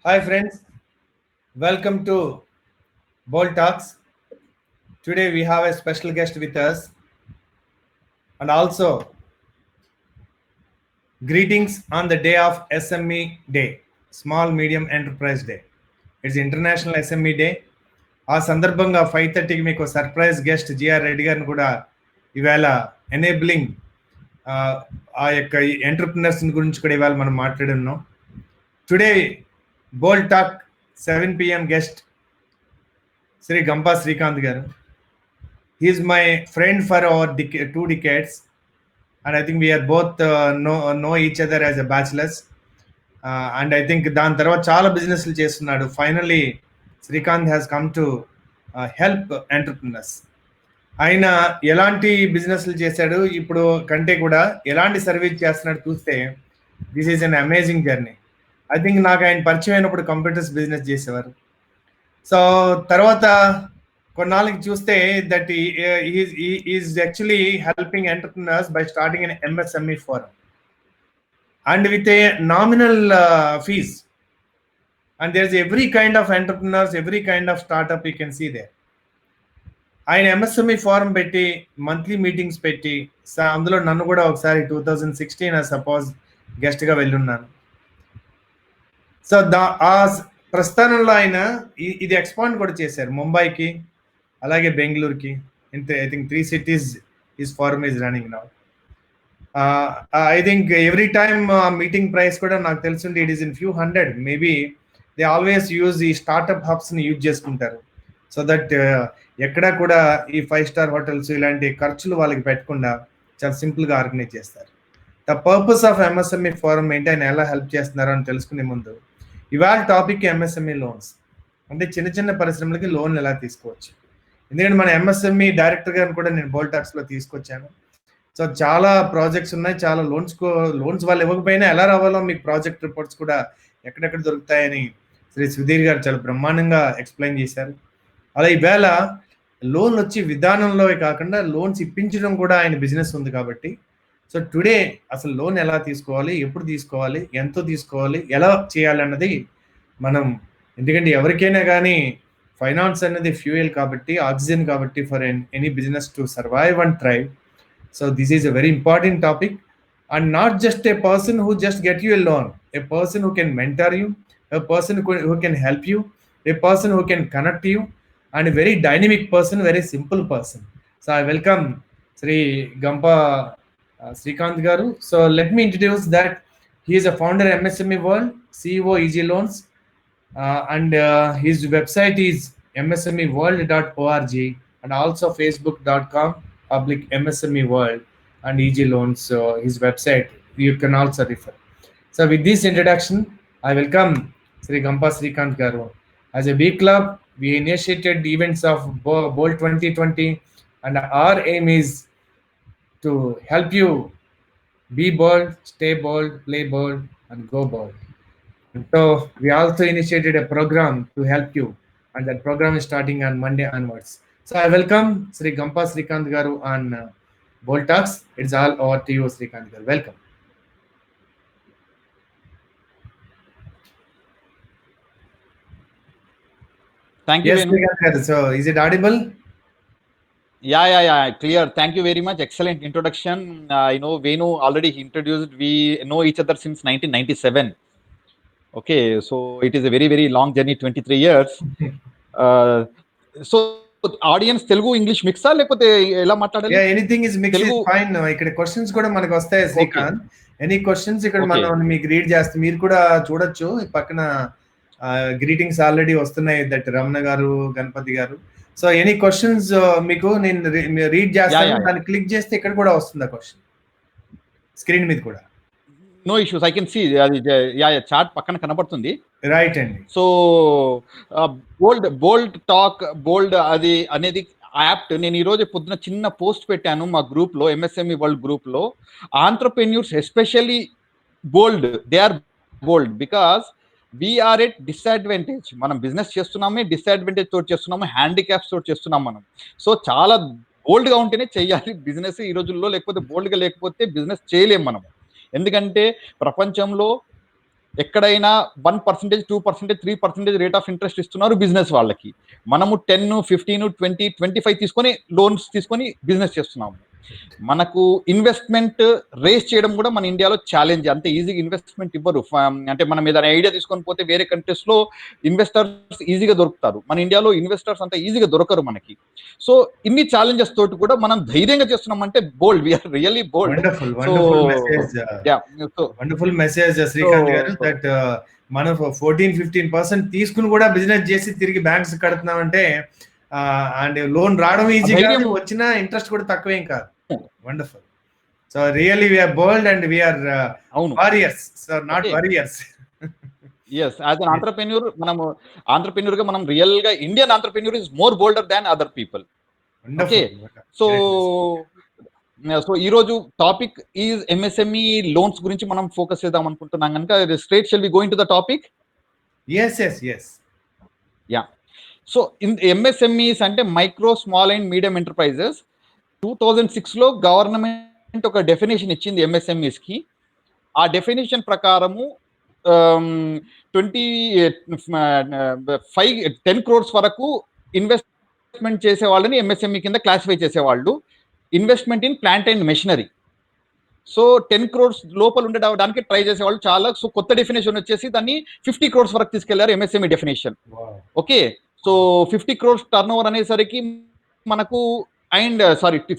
Hi friends, welcome to Bold Talks. Today we have a special guest with us and also greetings on the day of SME Day, Small Medium Enterprise Day. It's International SME Day. ఆ సందర్భంగా 5:30కి మీకు surprise guest GR Reddy గారిని కూడా ఇవాళ enabling ఆ యొక్క entrepreneurs గురించి కూడా ఇవాళ మనం మాట్లాడున్నాం. Today bold talk 7 PM guest Shri Gampa Srikanth garu. He is my friend for over 2 decades, and I think we are both know each other as a bachelors. And I think దాని తర్వాత చాలా బిజినెస్లు చేస్తున్నాడు. Finally Srikanth has come to help entrepreneurs. ఆయన ఎలాంటి బిజినెస్లు చేశాడు ఇప్పుడు కంటే కూడా ఎలాంటి సర్వీస్ చేస్తున్నాడు చూస్తే this is an amazing journey. I think నాకు ఆయన పరిచయం అయినప్పుడు కంప్యూటర్స్ బిజినెస్ చేసేవారు. సో తర్వాత కొన్నాళ్ళకి చూస్తే that is actually helping entrepreneurs by starting an MSME forum and with a nominal fees. And there is every kind of entrepreneurs, every kind of startup you can see there. ఆయన MSME forum పెట్టి monthly meetings పెట్టి అందులో నన్ను కూడా ఒకసారి 2016 suppose గెస్ట్గా వెళ్ళున్నాను. So ఆ ప్రస్థానంలో ఆయన ఇది ఎక్స్పాండ్ కూడా చేశారు ముంబైకి, అలాగే బెంగళూరుకి. ఇంత I think 3 cities his firm is running now. I think every time meeting price కూడా నాకు తెలిసింది it is in few hundred. Maybe they always use ఈ స్టార్ట్అప్ హబ్స్ని యూజ్ చేసుకుంటారు సో దట్ ఎక్కడా కూడా ఈ 5-star హోటల్స్ ఇలాంటి ఖర్చులు వాళ్ళకి పెట్టకుండా చాలా సింపుల్గా ఆర్గనైజ్ చేస్తారు. The purpose of MSME forum ఏంటి, ఆయన ఎలా హెల్ప్ చేస్తున్నారో అని తెలుసుకునే ముందు ఇవాళ టాపిక్ MSME లోన్స్. అంటే చిన్న చిన్న పరిశ్రమలకి లోన్లు ఎలా తీసుకోవచ్చు. ఎందుకంటే మన MSME డైరెక్టర్ గారిని కూడా నేను బోల్డ్ టాక్స్లో తీసుకొచ్చాను. సో చాలా ప్రాజెక్ట్స్ ఉన్నాయి, చాలా లోన్స్ వాళ్ళు ఇవ్వకపోయినా ఎలా రావాలో మీకు ప్రాజెక్ట్ రిపోర్ట్స్ కూడా ఎక్కడెక్కడ దొరుకుతాయని శ్రీ సుధీర్ గారు చాలా బ్రహ్మాండంగా ఎక్స్ప్లెయిన్ చేశారు. అలా ఈవేళ లోన్లు వచ్చి విధానంలో కాకుండా లోన్స్ ఇప్పించడం కూడా ఆయన బిజినెస్ ఉంది కాబట్టి సో టుడే అసలు లోన్ ఎలా తీసుకోవాలి, ఎప్పుడు తీసుకోవాలి, ఎంతో తీసుకోవాలి, ఎలా చేయాలి అన్నది మనం, ఎందుకంటే ఎవరికైనా కానీ ఫైనాన్స్ అనేది ఫ్యూయల్ కాబట్టి, ఆక్సిజన్ కాబట్టి for any business to survive and thrive. So this is a very important topic and not just a person who just get you a loan, A person who can mentor you, A person who can help you, A person who can connect you and a very dynamic person, very simple person. So I welcome Sri Gampa Srikanth Garu. So let me introduce that he is a founder MSME World, CEO Easy Loans, and his website is msmeworld.org and also facebook.com public MSME World and Easy Loans. So his website you can also refer. So with this introduction, I welcome Sri Gampa Srikanth Garu. As a big club, we initiated events of Bold 2020 and our aim is to help you be bold, stay bold, play bold and go bold. And so we also initiated a program to help you and that program is starting on Monday onwards. So I welcome Sri Gampa Srikanth Garu on Bold Talks. It's all over to you, Srikanth Garu. Welcome. Thank you. Yes, Srikanth Garu. So is it audible? Yeah. Clear. Thank you very much. Excellent introduction. Venu already introduced. We know each other since 1997. Okay, so it is a very, very long journey, 23 years. So audience Telugu English mixa lekapothe ela maatladali? Yeah, anything is mixed is fine. ఇక్కడ questions కూడా మనకు వస్తాయి Srikanth. Any questions ఇక్కడ మనం మీకు read చేస్తే మీరు కూడా చూడొచ్చు. పక్కన గ్రీటింగ్స్ ఆల్రెడీ వస్తున్నాయి దట్ రమణ గారు, గణపతి గారు. సో ఎనీ క్వశ్చన్స్ మీకు నేను రీడ్ చేస్తాను, దాన్ని క్లిక్ చేస్తే ఇక్కడ కూడా వస్తుంది ఆ క్వశ్చన్ స్క్రీన్ మీద కూడా. No issues, I can see అది చార్ట్ పక్కన కనబడుతుంది. రైట్ అండి. సో బోల్డ్ టాక్ అది అనేది యాప్ట్ నేను ఈరోజు పొద్దున చిన్న పోస్ట్ పెట్టాను మా గ్రూప్లో, MSME వరల్డ్ గ్రూప్లో. Entrepreneurs especially bold, they are bold because we are at disadvantage. మనం బిజినెస్ చేస్తున్నామే, డిసడ్వాంటేజ్ తోటి చేస్తున్నాము, హ్యాండిక్యాప్స్ తోటి చేస్తున్నాం మనం. సో చాలా బోల్డ్గా ఉంటేనే చెయ్యాలి బిజినెస్ ఈ రోజుల్లో, లేకపోతే బోల్డ్గా లేకపోతే బిజినెస్ చేయలేం మనం. ఎందుకంటే ప్రపంచంలో ఎక్కడైనా 1%, 2%, 3% రేట్ ఆఫ్ ఇంట్రెస్ట్ ఇస్తున్నారు బిజినెస్ వాళ్ళకి. మనము 10, 15, 20, 25 తీసుకొని లోన్స్ తీసుకొని బిజినెస్ చేస్తున్నాము. మనకు ఇన్వెస్ట్మెంట్ రేస్ చేయడం కూడా మన ఇండియాలో ఛాలెంజ్. అంతే ఈజీగా ఇన్వెస్ట్మెంట్ ఇవ్వరు. అంటే మనం ఏదైనా ఐడియా తీసుకొని పోతే వేరే కంట్రీస్ లో ఇన్వెస్టర్స్ ఈజీగా దొరుకుతారు, మన ఇండియాలో ఇన్వెస్టర్స్ అంత ఈజీగా దొరకరు మనకి. సో ఇన్ని ఛాలెంజెస్ తోటి కూడా మనం ధైర్యంగా చేస్తున్నాం అంటే bold, we are really bold. Wonderful so message, yeah, so wonderful message Srikanth గారు. దట్ మనం 14-15% తీసుకుని కూడా బిజినెస్ చేసి తిరిగి బ్యాంక్స్ కడుతున్నామంటే, అండ్ లోన్ రావడం ఈజీ కాదు, వచ్చిన ఇంట్రెస్ట్ కూడా తక్కువేం కాదు. Wonderful. So really we are bold and we are warriors, so not warriors. Yes, as an entrepreneur మనము ఆంటర్‌ప్రెన్యూర్ గా మనం రియల్ గా Indian entrepreneur is more bolder than other people. Okay, so so ఈ రోజు టాపిక్ ఈజ్ ఎంఎస్ఎంఈ లోన్స్ గురించి మనం focus చేద్దాం అనుకుంటున్నాం కనుక straight shall we go into the topic. yes. Yeah, so in MSMEs అంటే micro small and medium enterprises. 2006 లో government ఒక డెఫినేషన్ ఇచ్చింది ఎంఎస్ఎంఈస్ కి. ఆ డెఫినేషన్ ప్రకారము 10 crores వరకు ఇన్వెస్ట్మెంట్ చేసే వాళ్ళని ఎంఎస్ఎంఈ కింద క్లాసిఫై చేసేవాళ్ళు. Investment in plant and machinery. So 10 crores లోపల ఉండడానికి ట్రై చేసేవాళ్ళు చాలా. సో కొత్త డెఫినేషన్ వచ్చేసి దాన్ని 50 crores వరకు తీసుకెళ్లారు MSME definition. Okay, so 50 crores turn over అనేసరికి మనకు and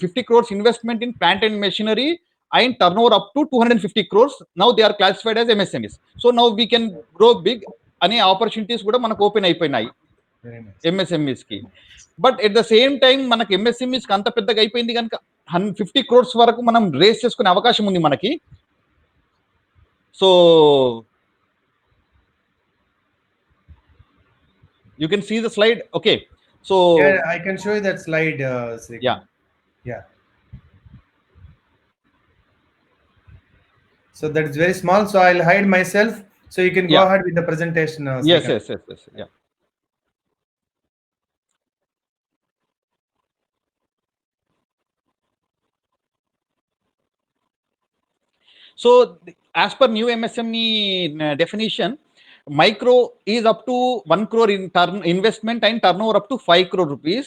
50 crores investment in plant and machinery and turnover up to 250 crores. Now they are classified as MSMEs. So now we can grow big అనే opportunities కూడా మనకు open అయిపోయినాయి MSMEs కి. But at the same time మనకి MSMEs కి అంత పెద్దగా అయిపోయింది కనుక 50 crores వరకు మనం రేస్ చేసుకునే అవకాశం ఉంది మనకి. So you can see the slide. Okay, so yeah, I can show you that slide. Yeah. So that is very small, so I'll hide myself so you can go ahead with the presentation. Yes. Yeah. So as per new MSME definition, micro is up to 1 crore in investment and turnover up to 5 crore rupees.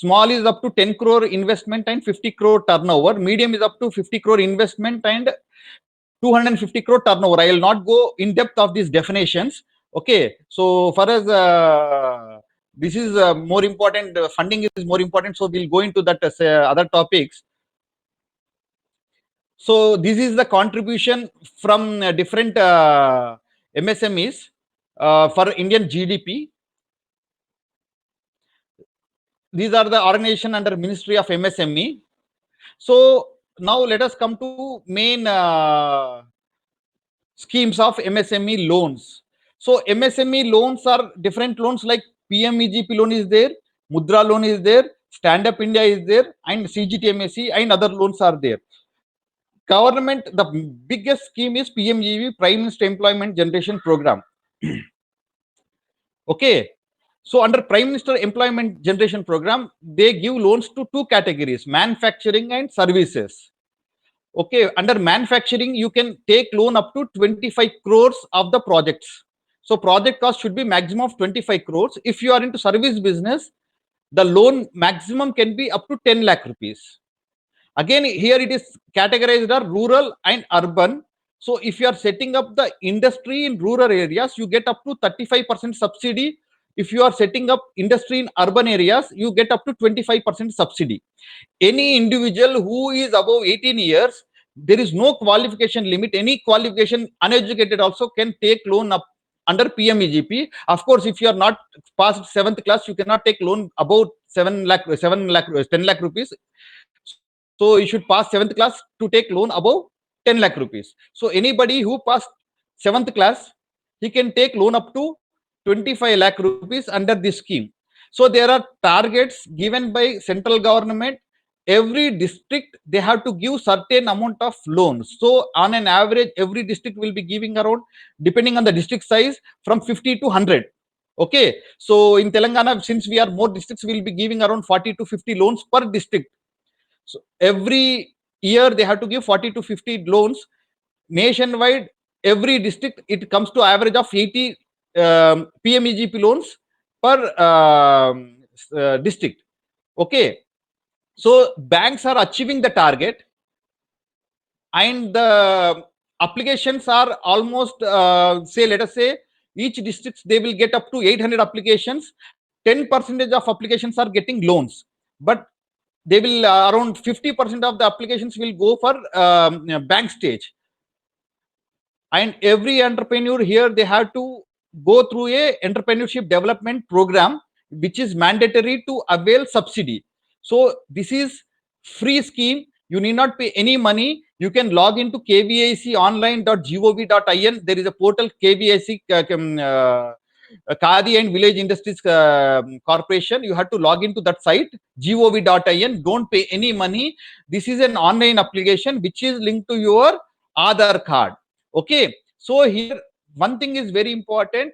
Small is up to 10 crore investment and 50 crore turnover. Medium is up to 50 crore investment and 250 crore turnover. I will not go in depth of these definitions. Okay, so for us this is more important, funding is more important, so we'll go into that other topics. So this is the contribution from different MSMEs for Indian GDP. These are the organization under Ministry of MSME. So now let us come to main schemes of MSME loans. So MSME loans are different loans like PMEGP loan is there, Mudra loan is there, Stand Up India is there, and CGTMSE and other loans are there. Government, the biggest scheme is PMGV, Prime Minister Employment Generation Program. Okay, so under Prime Minister Employment Generation Program, they give loans to two categories, manufacturing and services. Okay, under manufacturing you can take loan up to 25 crores of the projects. So project cost should be maximum of 25 crores. If you are into service business, the loan maximum can be up to 10 lakh rupees. Again, here it is categorized as rural and urban. So if you are setting up the industry in rural areas, you get up to 35% subsidy. If you are setting up industry in urban areas, you get up to 25% subsidy. Any individual who is above 18 years, there is no qualification limit. Any qualification, uneducated also can take loan up under PMEGP. Of course, if you are not past 7th class, you cannot take loan about 10 lakh rupees. So you should pass 7th class to take loan above 10 lakh rupees. So anybody who passed 7th class, he can take loan up to 25 lakh rupees under this scheme. So there are targets given by central government. Every district, they have to give certain amount of loans. So on an average, every district will be giving around, depending on the district size, from 50 to 100. Okay, so in Telangana, since we are more districts, we will be giving around 40 to 50 loans per district. So every year they have to give 40 to 50 loans. Nationwide, every district it comes to average of 80 PMEGP loans per district. Okay, so banks are achieving the target, and the applications are almost say, let us say, each districts they will get up to 800 applications. 10% of applications are getting loans, but they will around 50% of the applications will go for bank stage. And every entrepreneur here, they have to go through a entrepreneurship development program which is mandatory to avail subsidy. So this is free scheme, you need not pay any money. You can log into kvickonline.gov.in. There is a portal, KVIC Khadi and Village Industries Corporation. You have to log into that site, gov.in. Don't pay any money. This is an online application which is linked to your Aadhaar card. Okay, so here one thing is very important.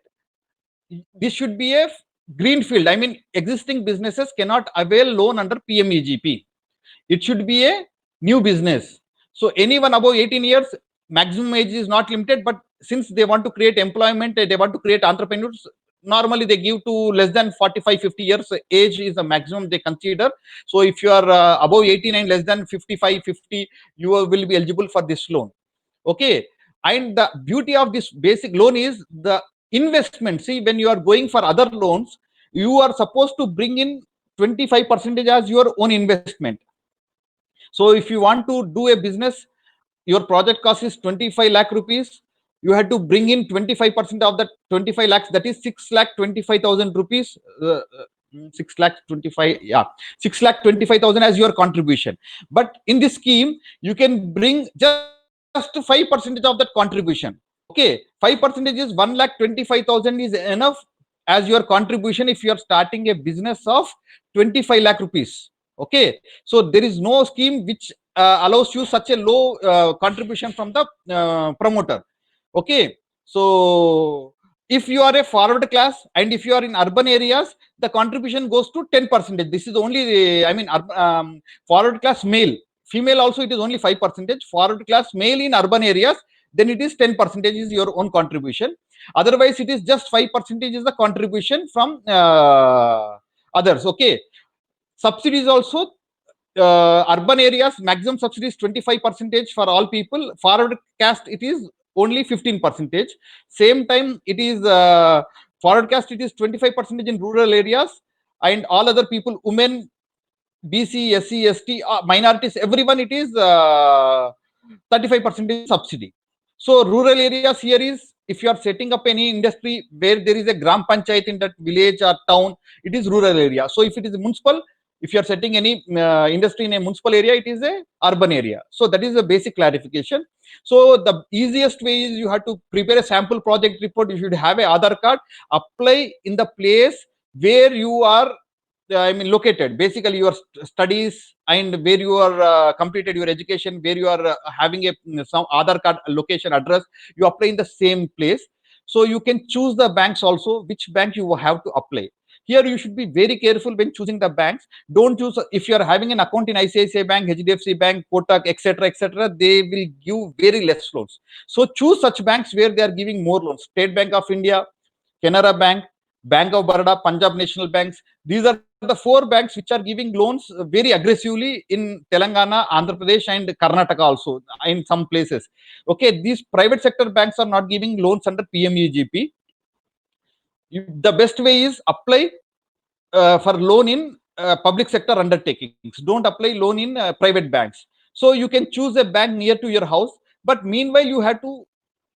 This should be a greenfield. I mean, existing businesses cannot avail loan under PMEGP. It should be a new business. So anyone above 18 years, maximum age is not limited, but since they want to create employment, they want to create entrepreneurs, normally they give to less than 45-50 years age is the maximum they consider. So if you are above 18 and less than 55-50, you will be eligible for this loan. Okay, and the beauty of this basic loan is the investment. See, when you are going for other loans, you are supposed to bring in 25% as your own investment. So if you want to do a business, your project cost is 25 lakh rupees. You have to bring in 25% of that 25 lakhs, that is 6 lakh 25,000 rupees. 6 lakh 25, yeah, 6 lakh 25,000 as your contribution. But in this scheme, you can bring just 5% of that contribution. Okay, 5% is 1 lakh 25,000 is enough as your contribution if you are starting a business of 25 lakh rupees. Okay, so there is no scheme which allows you such a low contribution from the promoter. Okay, so if you are a forward class and if you are in urban areas, the contribution goes to 10%. This is only, I mean, forward class male. Female also it is only 5%. Forward class male in urban areas, then it is 10% is your own contribution. Otherwise, it is just 5% is the contribution from others. Okay, subsidies also, urban areas maximum subsidy is 25% for all people. Forward caste it is only 15%. Same time it is forward caste it is 25% in rural areas, and all other people, women, BC, SC, ST, minorities, everyone it is 35% subsidy. So rural areas here is, if you are setting up any industry where there is a gram panchayat in that village or town, it is rural area. So if it is municipal, if you are setting any industry in a municipal area, it is a urban area. So that is a basic clarification. So the easiest way is you have to prepare a sample project report. You should have a Aadhaar card, apply in the place where you are I mean located, basically your studies and where you are completed your education, where you are having a some Aadhaar card location address, you apply in the same place. So you can choose the banks also, which bank you have to apply. Here you should be very careful when choosing the banks. Don't choose, if you are having an account in ICICI Bank, HDFC Bank, Kotak, etc., etc., they will give very less loans. So choose such banks where they are giving more loans. State Bank of India, Canara Bank, Bank of Baroda, Punjab National Banks. These are the 4 banks which are giving loans very aggressively in Telangana, Andhra Pradesh, and Karnataka also in some places. Okay, these private sector banks are not giving loans under PMEGP. The best way is apply for loan in public sector undertakings. Don't apply loan in private banks. So you can choose a bank near to your house, but meanwhile you have to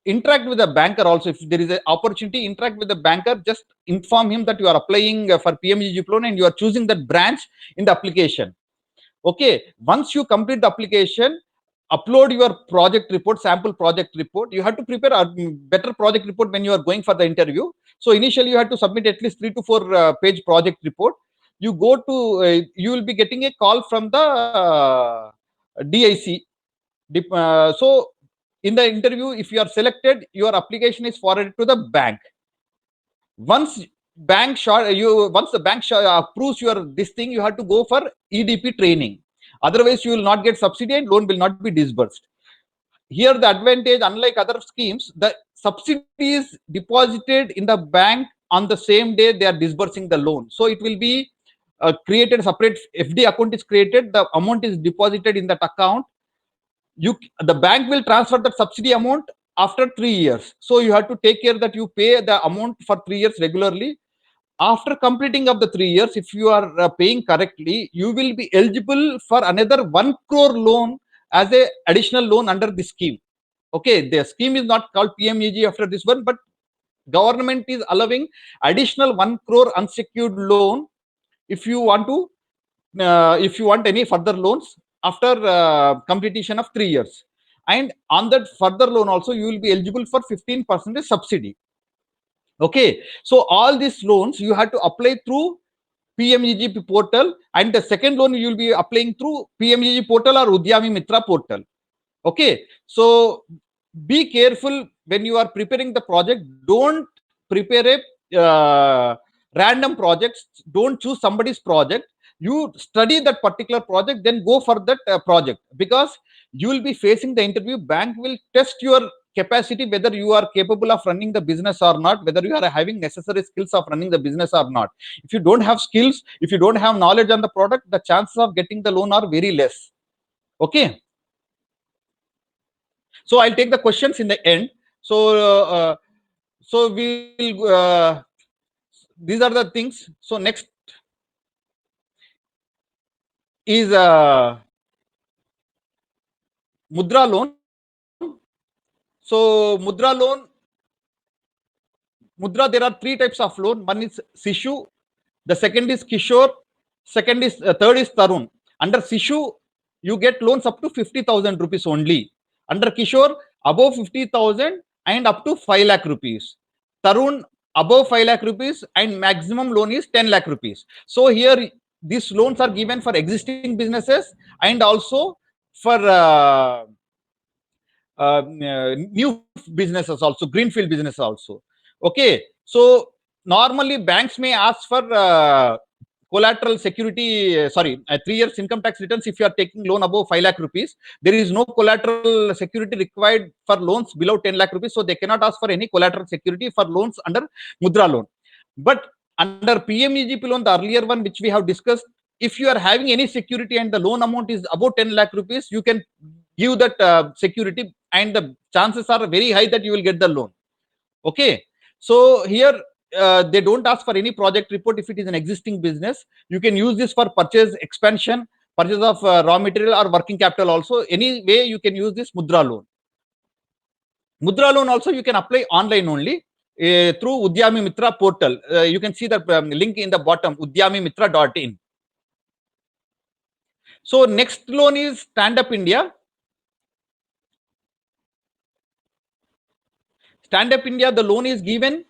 interact with the banker also. If there is an opportunity, interact with the banker, just inform him that you are applying for PMGG loan and you are choosing that branch in the application. Okay, once you complete the application, upload your project report, sample project report. You have to prepare a better project report when you are going for the interview. So initially you have to submit at least 3 to 4 page project report. You go to you will be getting a call from the DIC. So in the interview, if you are selected, your application is forwarded to the bank. Once the bank approves your this thing, you have to go for EDP training. Otherwise, you will not get subsidy and loan will not be disbursed. here the advantage, unlike other schemes, the subsidy is deposited in the bank on the same day they are disbursing the loan. So it will be created separate FD account is created, the amount is deposited in that account. The bank will transfer that subsidy amount after 3 years. So you have to take care that you pay the amount for 3 years regularly. After completing of the 3 years, if you are paying correctly, you will be eligible for another 1 crore loan as a additional loan under this scheme. Okay, the scheme is not called PMEG after this one, but government is allowing additional 1 crore unsecured loan if you want to if you want any further loans after completion of 3 years. And on that further loan also you will be eligible for 15% subsidy. Okay, so all these loans you have to apply through PMEG portal, and the second loan you will be applying through PMEG portal or Udyami Mitra portal. Okay, so be careful when you are preparing the project. Don't prepare a random projects. Don't choose somebody's project. You study that particular project, then go for that project, because you will be facing the interview. Bank will test your capacity, whether you are capable of running the business or not, whether you are having necessary skills of running the business or not. If you don't have skills, if you don't have knowledge on the product, the chances of getting the loan are very less. Okay, so I'll take the questions in the end. So we'll these are the things. So next is Mudra loan. So Mudra, there are 3 types of loan. One is Sishu, the second is Kishore, third is Tarun. Under Sishu, you get loans up to 50,000 rupees only. Under Kishore, above 50,000 and up to 5 lakh rupees. Tarun, above 5 lakh rupees and maximum loan is 10 lakh rupees. So here these loans are given for existing businesses and also for new businesses also, greenfield business also. Okay, so normally banks may ask for collateral security, 3 years income tax returns. If you are taking loan above 5 lakh rupees, there is no collateral security required for loans below 10 lakh rupees. So they cannot ask for any collateral security for loans under Mudra loan. But under PMEGP loan, the earlier one which we have discussed, if you are having any security and the loan amount is above 10 lakh rupees, you can give that security, and the chances are very high that you will get the loan. Okay, so here they don't ask for any project report. If it is an existing business, you can use this for purchase expansion, purchase of raw material or working capital also. Any way you can use this Mudra loan. Mudra loan also you can apply online only through Udyami Mitra portal. You can see the link in the bottom, udyamimitra.in. So next loan is Stand Up India. Stand Up India, the loan is given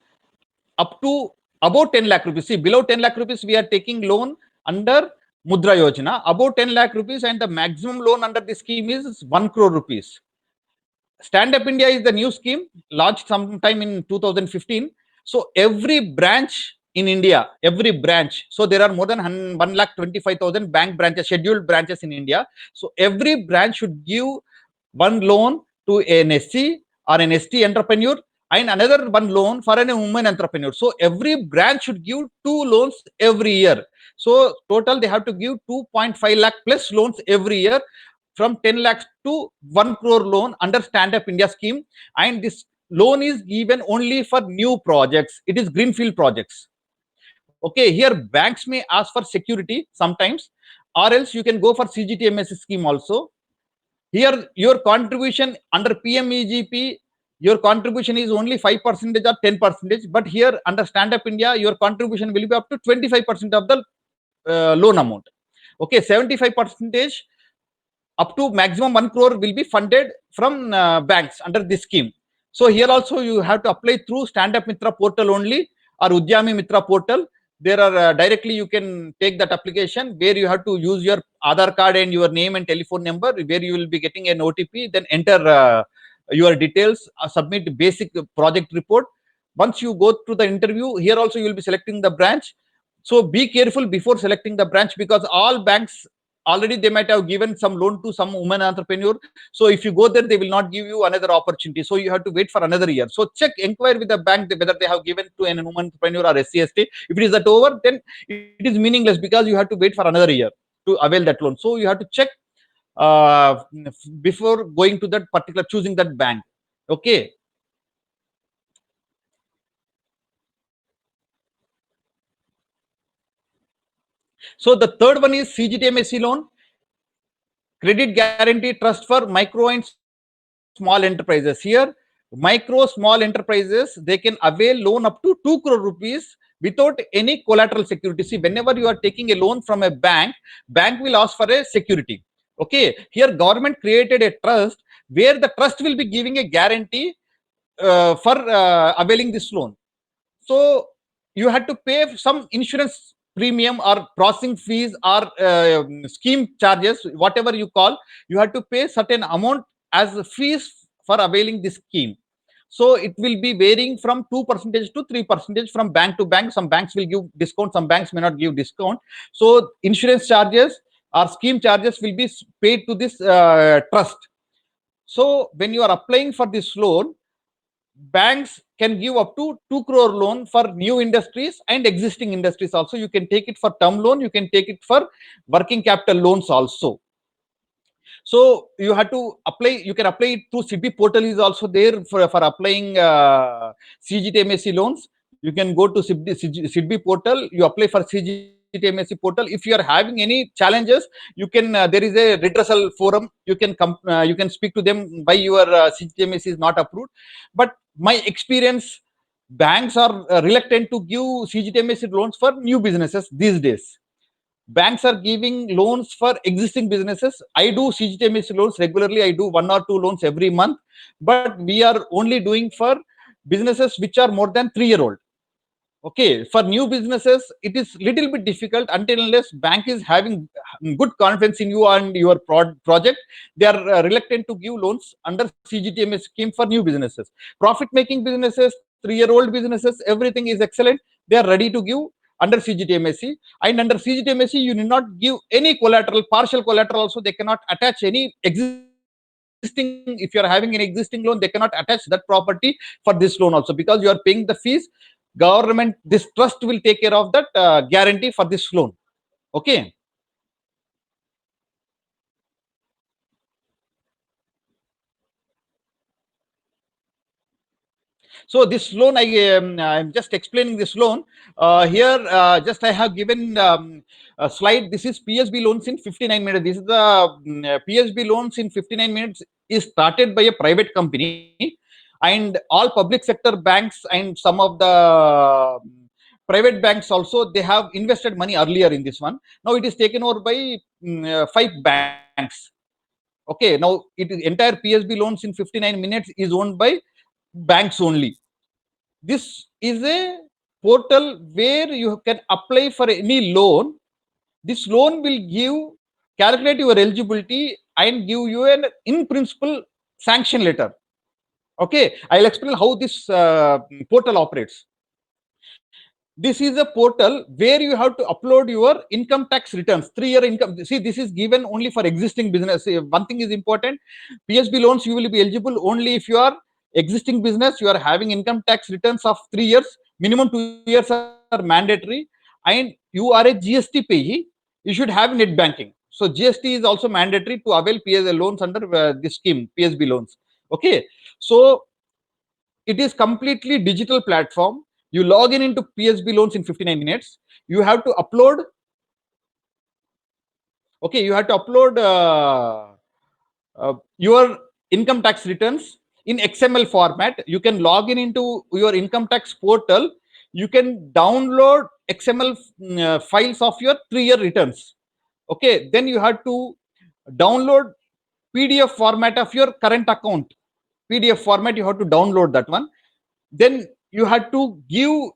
up to about 10 lakh rupees. See, below 10 lakh rupees, we are taking loan under Mudra Yojana. About 10 lakh rupees, and the maximum loan under this scheme is 1 crore rupees. Stand Up India is the new scheme, launched sometime in 2015. So every branch in India, every branch, so there are more than 1,25,000 bank branches, scheduled branches in India. So every branch should give one loan to an SC or an ST entrepreneur, and another one loan for a woman entrepreneur. So every branch should give 2 loans every year. So total they have to give 2.5 lakh plus loans every year, from 10 lakhs to 1 crore loan under Stand Up India scheme. And this loan is given only for new projects. It is greenfield projects. Okay, here banks may ask for security sometimes, or else you can go for CGTMS scheme also. Here your contribution under PMEGP, your contribution is only 5% or 10%, but here under Stand Up India, your contribution will be up to 25% of the loan amount. Okay, 75% up to maximum 1 crore will be funded from banks under this scheme. So here also you have to apply through Stand Up Mitra portal only, or Udyami Mitra portal. There are directly you can take that application, where you have to use your Aadhaar card and your name and telephone number, where you will be getting an OTP, then enter your details, submit basic project report. Once you go through the interview, here also you will be selecting the branch. So be careful before selecting the branch, because all banks already they might have given some loan to some woman entrepreneur. So if you go there, they will not give you another opportunity. So you have to wait for another year. So inquire with the bank whether they have given to an woman entrepreneur or SC/ST. If it is that over, then it is meaningless because you have to wait for another year to avail that loan. So you have to check before going to that particular, choosing that bank. Okay. So the third one is CGTMSE loan, Credit Guarantee Trust for Micro and Small Enterprises. Here, micro small enterprises, they can avail loan up to 2 crore rupees without any collateral security. See, whenever you are taking a loan from a bank will ask for a security. Okay, here government created a trust where the trust will be giving a guarantee for availing this loan. So you had to pay some insurance premium or processing fees or scheme charges, whatever you call. You have to pay certain amount as fees for availing this scheme. So it will be varying from 2% to 3% from bank to bank. Some banks will give discount, some banks may not give discount. So insurance charges or scheme charges will be paid to this trust. So when you are applying for this loan, banks can give up to 2 crore loan for new industries and existing industries also. You can take it for term loan, you can take it for working capital loans also. So you have to apply, you can apply it through SIDBI portal is also there for applying CGTMSE loans. You can go to SIDBI portal, you apply for CGTMSE portal. If you are having any challenges, you can there is a redressal forum. You can speak to them why your CGTMSE is not approved. But my experience, banks are reluctant to give CGTMSE loans for new businesses these days. Banks are giving loans for existing businesses. I do CGTMSE loans regularly. I do 1 or 2 loans every month, but we are only doing for businesses which are more than 3 year old. Okay, for new businesses, it is little bit difficult until unless bank is having good confidence in you and your project. They are reluctant to give loans under CGTMS scheme for new businesses. Profit making businesses, 3-year-old businesses, everything is excellent. They are ready to give under CGTMSE, and under CGTMSE you need not give any collateral, partial collateral also. They cannot attach any existing, if you are having an existing loan, they cannot attach that property for this loan also, because you are paying the fees. Government, this trust will take care of that guarantee for this loan. Okay. So this loan, I'm just explaining this loan here. Just I have given a slide. This is PSB loans in 59 minutes. This is the PSB loans in 59 minutes is started by a private company, and all public sector banks and some of the private banks also, they have invested money earlier in this one. Now it is taken over by 5 banks. Okay, now it is entire PSB loans in 59 minutes is owned by banks only. This is a portal where you can apply for any loan. This loan will calculate your eligibility and give you an in principle sanction letter. Okay, I'll explain how this portal operates. This is a portal where you have to upload your income tax returns, 3-year income. See, this is given only for existing business. One thing is important: PSB loans you will be eligible only if you are existing business, you are having income tax returns of 3 years, minimum 2 years are mandatory, and you are a GST payee. You should have net banking. So GST is also mandatory to avail PSB loans under this scheme, PSB loans. Okay, so it is completely digital platform. You log in into PSB loans in 59 minutes. You have to upload. Okay, you have to upload your income tax returns in XML format. You can log in into your income tax portal. You can download XML files of your 3-year returns. Okay, then you have to download PDF format of your current account. PDF format, you have to download that one. Then you have to give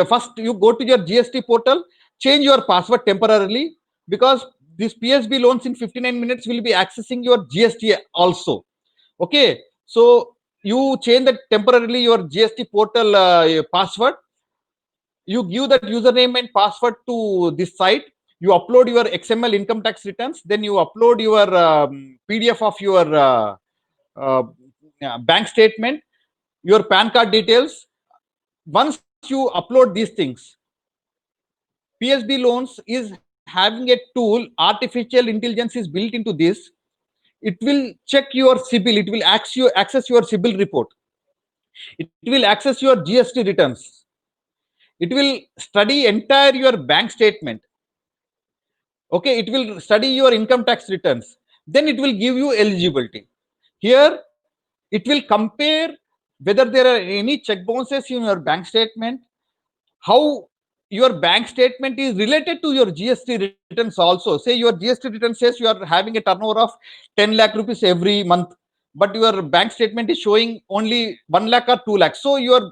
first you go to your GST portal, change your password temporarily, because this PSB loans in 59 minutes will be accessing your GST also. Okay, so you change that temporarily your GST portal password. You give that username and password to this site. you upload your XML income tax returns, then you upload your PDF of your bank statement, your PAN card details. Once you upload these things, PSB loans is having a tool, artificial intelligence is built into this. It will check your CIBIL, it will access your CIBIL report, it will access your GST returns, it will study entire your bank statement. Okay, it will study your income tax returns, then it will give you eligibility. Here it will compare whether there are any check bounces in your bank statement, how your bank statement is related to your GST returns also. Say your GST return says you are having a turnover of 10 lakh rupees every month, but your bank statement is showing only 1 lakh or 2 lakhs. So your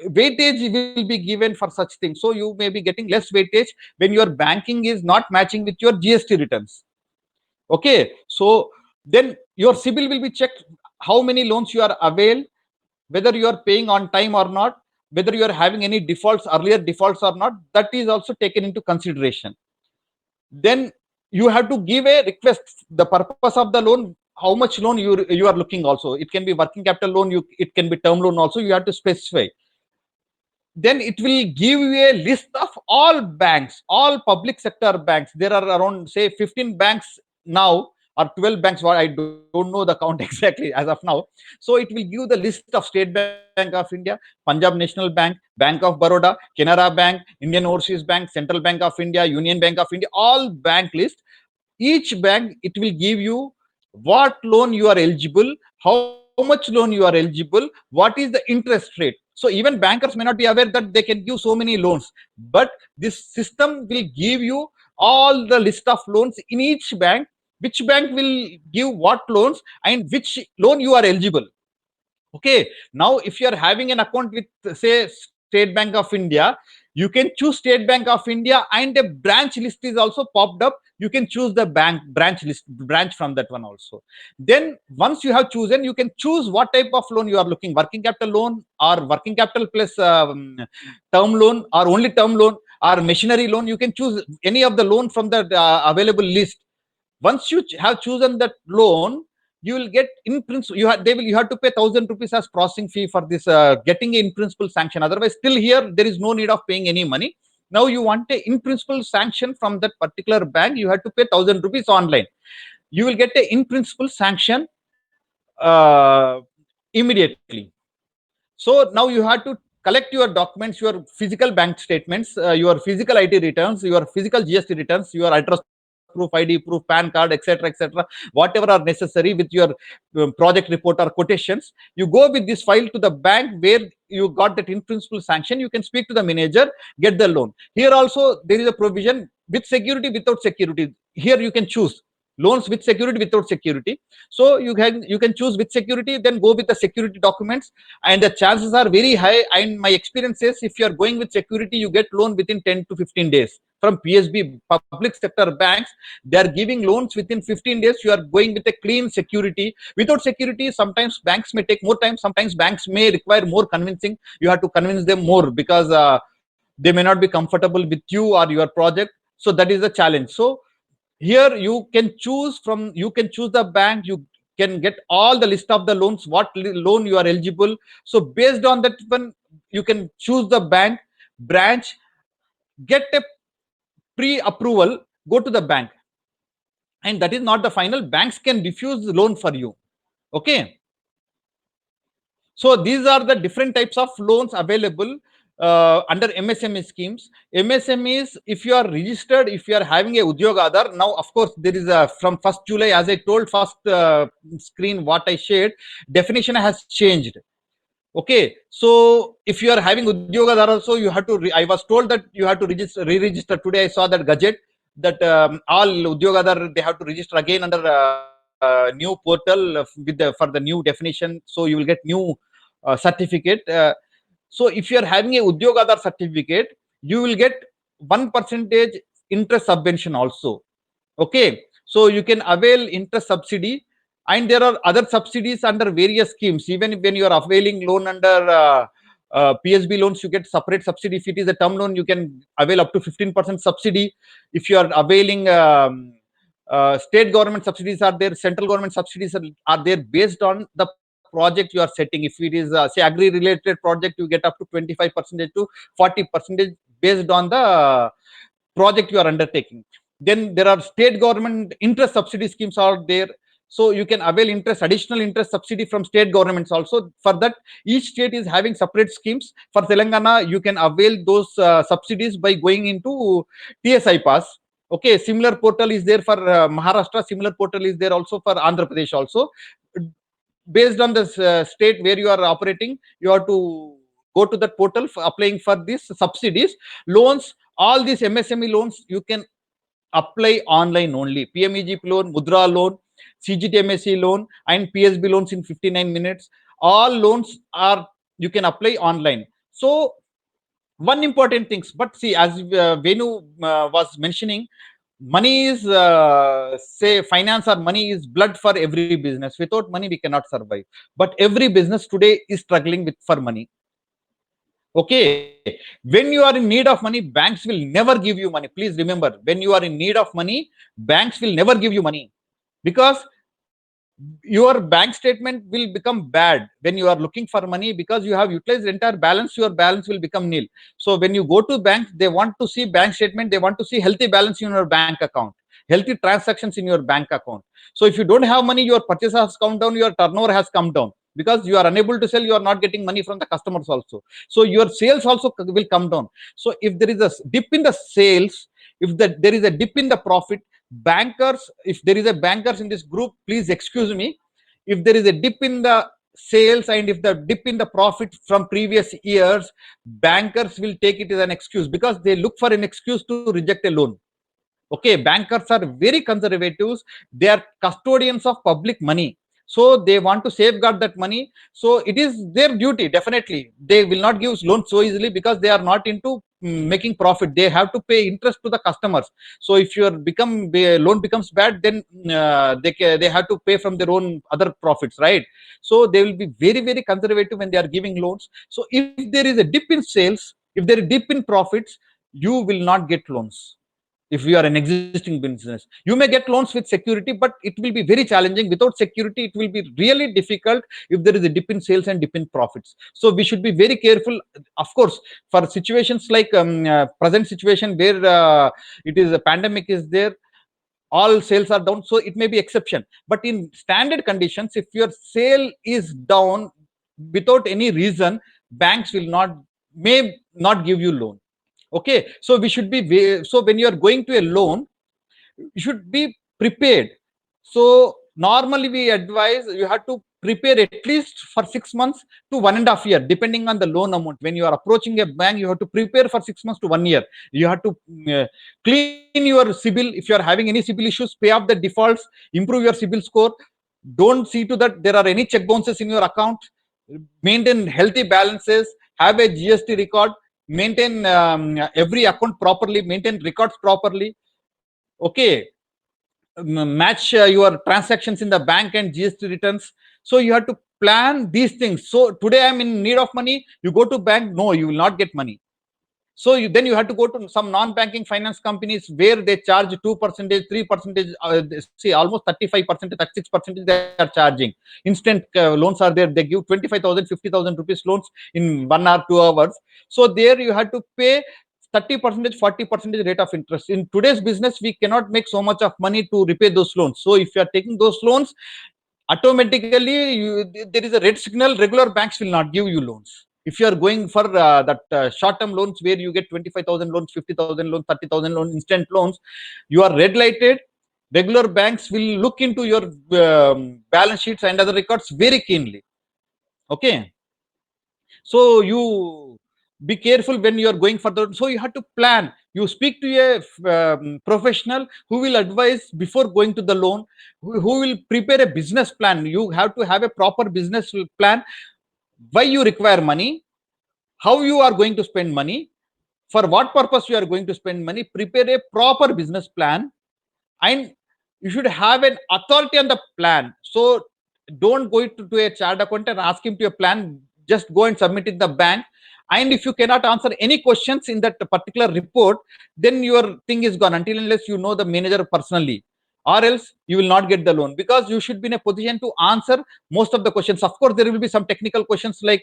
weightage will be given for such things. So you may be getting less weightage when your banking is not matching with your GST returns. Okay, so then your CIBIL will be checked, how many loans you are availed, whether you are paying on time or not, whether you are having any defaults, earlier defaults or not, that is also taken into consideration. Then you have to give a request, the purpose of the loan, how much loan you are looking also. It can be working capital loan, it can be term loan also, you have to specify. Then it will give you a list of all banks, all public sector banks. There are around, say, 15 banks now, or 12 banks, what I don't know the count exactly as of now. So it will give the list of State Bank of India, Punjab National Bank, Bank of Baroda, Canara Bank, Indian Overseas Bank, Central Bank of India, Union Bank of India, all bank list. Each bank, it will give you what loan you are eligible, how much loan you are eligible, what is the interest rate. So even bankers may not be aware that they can give so many loans, but this system will give you all the list of loans in each bank, which bank will give what loans and which loan you are eligible. Okay, now if you are having an account with, say, State Bank of India, you can choose State Bank of India, and a branch list is also popped up. You can choose the branch from that one also. Then once you have chosen, you can choose what type of loan you are looking, working capital loan or working capital plus term loan, or only term loan, or machinery loan. You can choose any of the loan from the available list. Once you have chosen that loan, you will get in principle, you have to pay 1,000 rupees as processing fee for this getting in principle sanction. Otherwise, still here there is no need of paying any money. Now you want a in principle sanction from that particular bank, you have to pay 1,000 rupees online. You will get a in principle sanction immediately. So now you have to collect your documents, your physical bank statements, your physical IT returns, your physical GST returns, your address proof, ID proof, PAN card, etc., whatever are necessary with your project report or quotations. You go with this file to the bank where you got that in principle sanction. You can speak to the manager, get the loan. Here also there is a provision with security, without security. Here you can choose loans with security, without security. So you can choose with security, then go with the security documents, and the chances are very high. And my experience says, if you are going with security, you get loan within 10 to 15 days from PSB, public sector banks. They are giving loans within 15 days. You are going with a clean security. Without security, sometimes banks may take more time, sometimes banks may require more convincing. You have to convince them more, because they may not be comfortable with you or your project. So that is the challenge. So here you can choose the bank, you can get all the list of the loans, what loan you are eligible. So based on that one, you can choose the bank, branch, get a pre-approval, go to the bank. And that is not the final. Banks can refuse the loan for you. Okay, so these are the different types of loans available under MSME schemes. MSMEs, if you are registered, if you are having a Udyog Aadhar, now of course there is a, from 1st July, as I told first screen what I shared, definition has changed. Okay, so if you are having Udyog Aadhar also, you have to, I was told that you have to re-register. Today I saw that gadget that all Udyog Aadhar, they have to register again under new portal with for the new definition. So you will get new certificate. So if you are having a Udyog Aadhar certificate, you will get 1% interest subvention also. Okay, so you can avail interest subsidy, and there are other subsidies under various schemes. Even when you are availing loan under PSB loans, you get separate subsidy. If it is a term loan, you can avail up to 15% subsidy. If you are availing state government subsidies are there, central government subsidies are there based on the project you are setting. If it is say agri related project, you get up to 25% to 40% based on the project you are undertaking. Then there are state government interest subsidy schemes are there, so you can avail additional interest subsidy from state governments also. For that, each state is having separate schemes. For Telangana, you can avail those subsidies by going into TSI pass. Okay, similar portal is there for Maharashtra, similar portal is there also for Andhra Pradesh also. Based on the state where you are operating, you have to go to that portal for applying for these subsidies. Loans, all these MSME loans you can apply online only. PMEGP loan, Mudra loan, CGTMSE loan, and PSB loans in 59 minutes. All loans are, you can apply online. So one important things, but see, as Venu was mentioning, money is say finance or money is blood for every business. Without money we cannot survive, but every business today is struggling with for money. Okay, when you are in need of money, banks will never give you money. Please remember, when you are in need of money, banks will never give you money, because your bank statement will become bad when you are looking for money, because you have utilized entire balance, your balance will become nil. So when you go to bank, they want to see bank statement, they want to see healthy balance in your bank account, healthy transactions in your bank account. So if you don't have money, your purchase has come down, your turnover has come down, because you are unable to sell, you are not getting money from the customers also, so your sales also will come down. So if there is a dip in the sales, if there is a dip in the profit, bankers, if there is a bankers in this group, please excuse me, if there is a dip in the sales and if the dip in the profit from previous years, bankers will take it as an excuse, because they look for an excuse to reject a loan. Okay, bankers are very conservatives, they are custodians of public money, so they want to safeguard that money. So it is their duty, definitely they will not give loans so easily, because they are not into making profit, they have to pay interest to the customers. So if your loan becomes bad, then they have to pay from their own other profits, right? So they will be very very conservative when they are giving loans. So if there is a dip in sales, if there is a dip in profits, you will not get loans. If you are an existing business, you may get loans with security, but it will be very challenging. Without security, it will be really difficult if there is a dip in sales and dip in profits. So we should be very careful. Of course, for situations like present situation where it is a pandemic is there, all sales are down, so it may be exception. But in standard conditions, if your sale is down without any reason, banks will not, may not give you loan. Okay, so we should be so when you are going to a loan, you should be prepared. So normally we advise you have to prepare at least for 6 months to 1.5 years, depending on the loan amount. When you are approaching a bank, you have to prepare for 6 months to 1 year. You have to clean your CIBIL. If you are having any CIBIL issues, pay off the defaults, improve your CIBIL score. Don't see to that there are any check bounces in your account. Maintain healthy balances, have a GST record, maintain every account properly, maintain records properly. Okay, match your transactions in the bank and GST returns. So you have to plan these things. So today I'm in need of money, you go to bank, no, you will not get money. So then you have to go to some non-banking finance companies where they charge 2%, 3%, see almost 35%, 36% they are charging. Instant loans are there, they give 25,000, 50,000 rupees loans in 1 hour, 2 hours. So there you have to pay 30%, 40% rate of interest. In today's business, we cannot make so much of money to repay those loans. So if you are taking those loans, automatically there is a red signal. Regular banks will not give you loans. If you are going for that short-term loans where you get 25,000 loans, 50,000 loans, 30,000 loans, instant loans, you are red lighted. Regular banks will look into your balance sheets and other records very keenly. Okay, so you be careful when you are going for the. So you have to plan. You speak to a professional who will advise before going to the loan, who will prepare a business plan. You have to have a proper business plan. Why you require money, how you are going to spend money, for what purpose you are going to spend money. Prepare a proper business plan, and you should have an authority on the plan. So don't go to a chartered accountant and ask him to a plan, just go and submit it in the bank. And if you cannot answer any questions in that particular report, then your thing is gone until unless you know the manager personally, or else you will not get the loan, because you should be in a position to answer most of the questions. Of course, there will be some technical questions like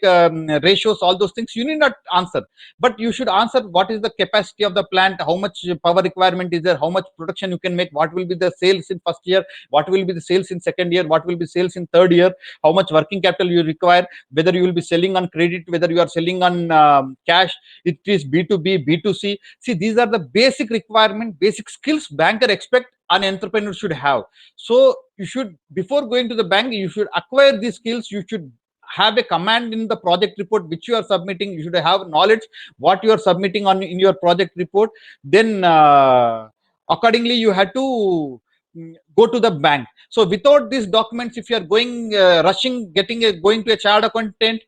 ratios, all those things you need not answer, but you should answer what is the capacity of the plant, how much power requirement is there, how much production you can make, what will be the sales in first year, what will be the sales in second year, what will be sales in third year, how much working capital you require, whether you will be selling on credit, whether you are selling on cash, it is B2B, B2C. See, these are the basic requirement, basic skills banker expect an entrepreneur should have. So you should, before going to the bank, you should acquire these skills. You should have a command in the project report which you are submitting. You should have knowledge what you are submitting on in your project report. Then accordingly you have to go to the bank. So without these documents, if you are going rushing, going to a chartered accountant,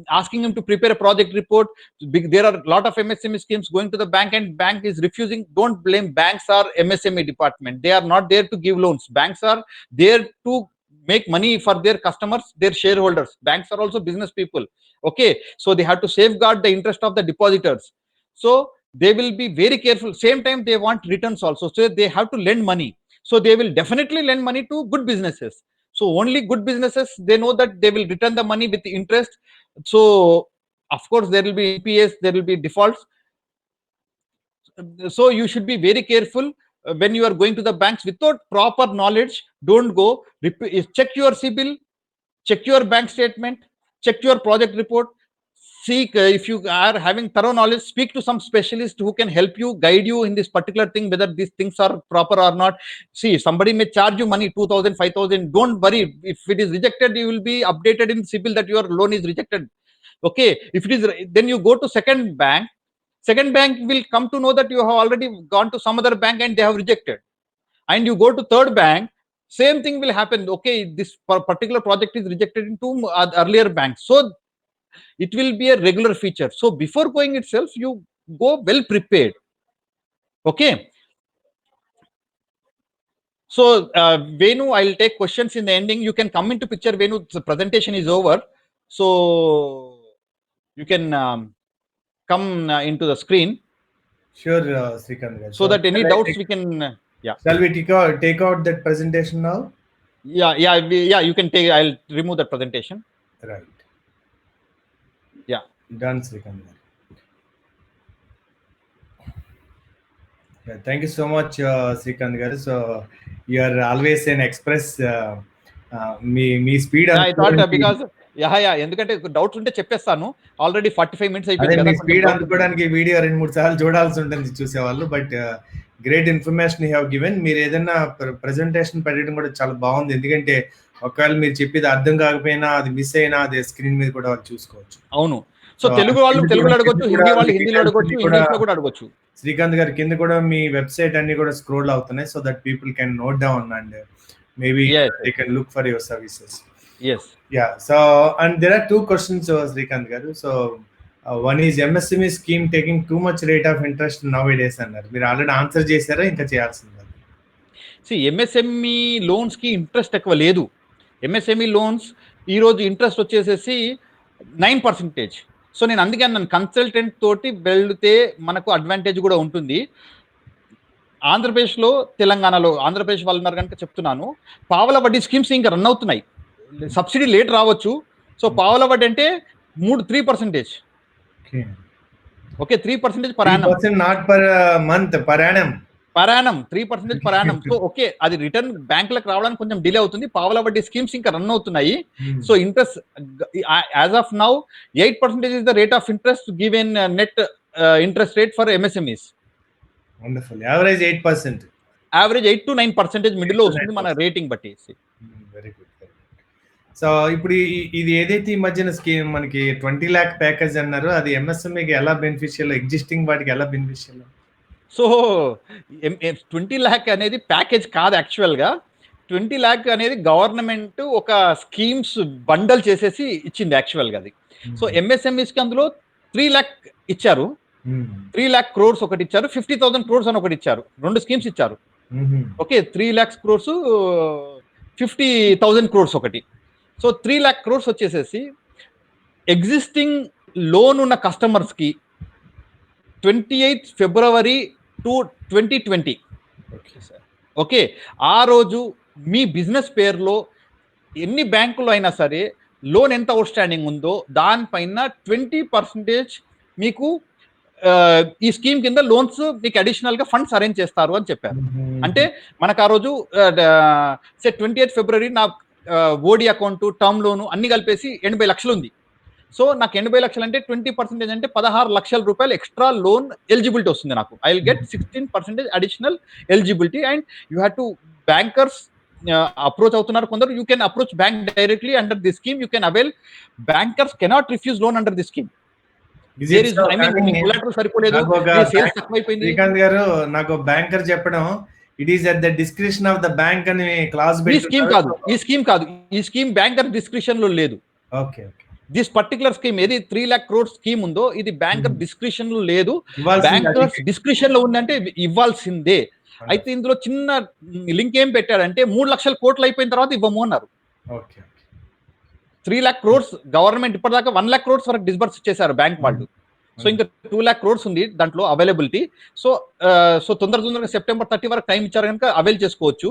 asking him to prepare a project report, there are a lot of MSME schemes going to the bank and bank is refusing. Don't blame banks or MSME department. They are not there to give loans. Banks are there to make money for their customers, their shareholders. Banks are also business people. Okay, so they have to safeguard the interest of the depositors. So they will be very careful. Same time they want returns also, so they have to lend money. So they will definitely lend money to good businesses. So only good businesses, they know that they will return the money with interest. So of course there will be NPAs, there will be defaults. So you should be very careful when you are going to the banks without proper knowledge. Don't go. Check your CIBIL, check your bank statement, check your project report. Seek, if you are having thorough knowledge, speak to some specialist who can help you, guide you in this particular thing, whether these things are proper or not. See, somebody may charge you money 2,000, 5,000. Don't worry. If it is rejected, you will be updated in CIBIL that your loan is rejected. Okay, if it is, then you go to second bank. Second bank will come to know that you have already gone to some other bank and they have rejected. And you go to third bank, same thing will happen. Okay, this particular project is rejected in two earlier banks. So it will be a regular feature. So before going itself, you go well prepared. Okay, so Venu, I'll take questions in the ending. You can come into picture, Venu. The presentation is over, so you can come into the screen. Sure, Srikanth garu. So that any doubts we can yeah. Shall we take out that presentation now? Yeah, you can take. I'll remove that presentation. Right. Yeah. Done, Srikanth garu. Yeah, thank you so much, Srikanth garu. So you are always an express. Me speed. I thought because ఎందుకంటే doubts ఉంటే చెప్పేస్తాను. Already 45 minutes అయిపోయింది కదా. Speed అందుకోవడానికి video 2-3 సార్లు చూడాల్సి ఉంటుంది చూసేవాళ్ళు. But great information you have given. మీరు ఏదైనా ప్రెజెంటేషన్ పెట్టడం కూడా చాలా బాగుంది. ఎందుకంటే ఒకవేళ మీరు చెప్పేది అర్థం కాకపోయినా, అది మిస్ అయినా, అది స్క్రీన్ మీద కూడా వాళ్ళు చూసుకోవచ్చు. అవును. సో తెలుగు వాళ్ళు తెలుగులో అడగొచ్చు, హిందీ వాళ్ళు హిందీలో అడగొచ్చు, ఇంగ్లీష్ లో కూడా అడగొచ్చు. శ్రీకాంత్ గారి కింద కూడా మీ వెబ్సైట్ అన్ని కూడా స్క్రోల్ అవుతున్నాయి, so that people can note down and maybe they can look for your services. Yes. Yeah. So, and there are two questions, Srikanth garu. So, one is MSME scheme taking too much rate of interest nowadays అన్నారు. మీరు already answer చేశారా, ఇంకా చేయాల్సిందా? See, MSME loans కి interest ఎక్కువ లేదు. MSME loans ఈ రోజు interest వచ్చేసేసి 9%. సో నేను అందుకే నన్ను కన్సల్టెంట్ తోటి వెళ్తే మనకు అడ్వాంటేజ్ కూడా ఉంటుంది. ఆంధ్రప్రదేశ్లో, తెలంగాణలో, ఆంధ్రప్రదేశ్ వాళ్ళు ఉన్నారు కనుక చెప్తున్నాను, పావల వడ్డీ స్కీమ్స్ ఇంకా రన్ అవుతున్నాయి. సబ్సిడీ లేట్ రావచ్చు. సో పావల వడ్డీ అంటే 3%. Okay, 3% per annum. Not per month, per annum. Per annum, 3% per annum. So okay, అది రిటర్న్ బ్యాంకులకు రావడానికి కొంచెం డిలే అవుతుంది. పావల వడ్డీ స్కీమ్స్ ఇంకా రన్ అవుతున్నాయి. So interest as of now 8% is the rate of interest given net interest rate for MSMEs. Wonderful. Average 8%. Average 8 to 9% middle లో వస్తుంది మన రేటింగ్ బట్టి. Very good. సో ఇప్పుడు ఇది ఏదైతే ఈ మధ్యన స్కీమ్ మనకి 20 lakh ప్యాకేజ్ అన్నారు, అది ఎంఎస్ఎంఈకి ఎలా బెనిఫిషియల్, ఎగ్జిస్టింగ్ వాటికి ఎలా బెనిఫిషియల్? సో 20 lakh అనేది ప్యాకేజ్ కాదు యాక్చువల్ గా. 20 lakh అనేది గవర్నమెంట్ ఒక స్కీమ్స్ బండల్ చేసేసి ఇచ్చింది యాక్చువల్ గా అది. సో ఎంఎస్ఎంఈస్ కి అందులో 3 lakh ఇచ్చారు, 3 lakh crores ఒకటి ఇచ్చారు, 50,000 crores అని ఒకటి ఇచ్చారు. 2 స్కీమ్స్ ఇచ్చారు. ఓకే, 3 lakhs crores, 50,000 crores ఒకటి. సో 3 lakh crores వచ్చేసేసి ఎగ్జిస్టింగ్ లోన్ ఉన్న కస్టమర్స్కి 28 ఫిబ్రవరి 2020 ఓకే సార్. ఓకే, ఆ రోజు మీ బిజినెస్ పేరులో ఎన్ని బ్యాంకులు అయినా సరే లోన్ ఎంత అవుట్ స్టాండింగ్ ఉందో దానిపైన 20% మీకు ఈ స్కీమ్ కింద లోన్స్ మీకు అడిషనల్ గా ఫండ్స్ అరేంజ్ చేస్తారు అని చెప్పారు. అంటే మనకు ఆ రోజు 28 ఫిబ్రవరి నా ఓడి అకౌంట్, టర్మ్ లోన్ అన్ని కలిపేసి 80 లక్షలు ఉంది. సో నాకు 80 లక్షలు అంటే 20% అంటే 16 లక్షల రూపాయలు ఎక్స్ట్రా లోన్ ఎలిజిబిలిటీ వస్తుంది నాకు. I will get 16% additional eligibility. And you have to bankers approach అవుతున్నారు కొందరు. You can approach bank directly under this scheme. You can avail, bankers cannot refuse loan under this scheme. సరిపోలేదు, sales తక్కువైపోయింది. Srikanth గారు, నాకు banker చెప్పడం it is at the description of the bank అని class ఈ scheme కాదు, ఈ స్కీమ్ బ్యాంకర్ డిస్క్రిప్షన్ లో లేదు. ఓకే, దిస్ పర్టికులర్ స్కీమ్ ఏది 3 lakh crore స్కీమ్ ఉందో ఇది బ్యాంకర్ డిస్క్రిప్షన్ లో లేదు. బ్యాంకర్స్ డిస్క్రిప్షన్ లో ఉందంటే ఇవ్వాల్సిందే. అయితే ఇందులో చిన్న లింక్ ఏం పెట్టాడంటే 3 లక్షల కోట్లు అయిపోయిన తర్వాత ఇవ్వము అన్నారు. 3 lakh crores గవర్నమెంట్ ఇప్పటిదాకా 1 lakh crores వరకు డిస్బర్స్ చేశారు బ్యాంక్ వాళ్ళు. సో ఇంకా 2 lakh crores ఉంది దాంట్లో అవైలబిలిటీ. సో తొందరగా సెప్టెంబర్ 30 వరకు టైం ఇచ్చారు కనుక అవైల్ చేసుకోవచ్చు.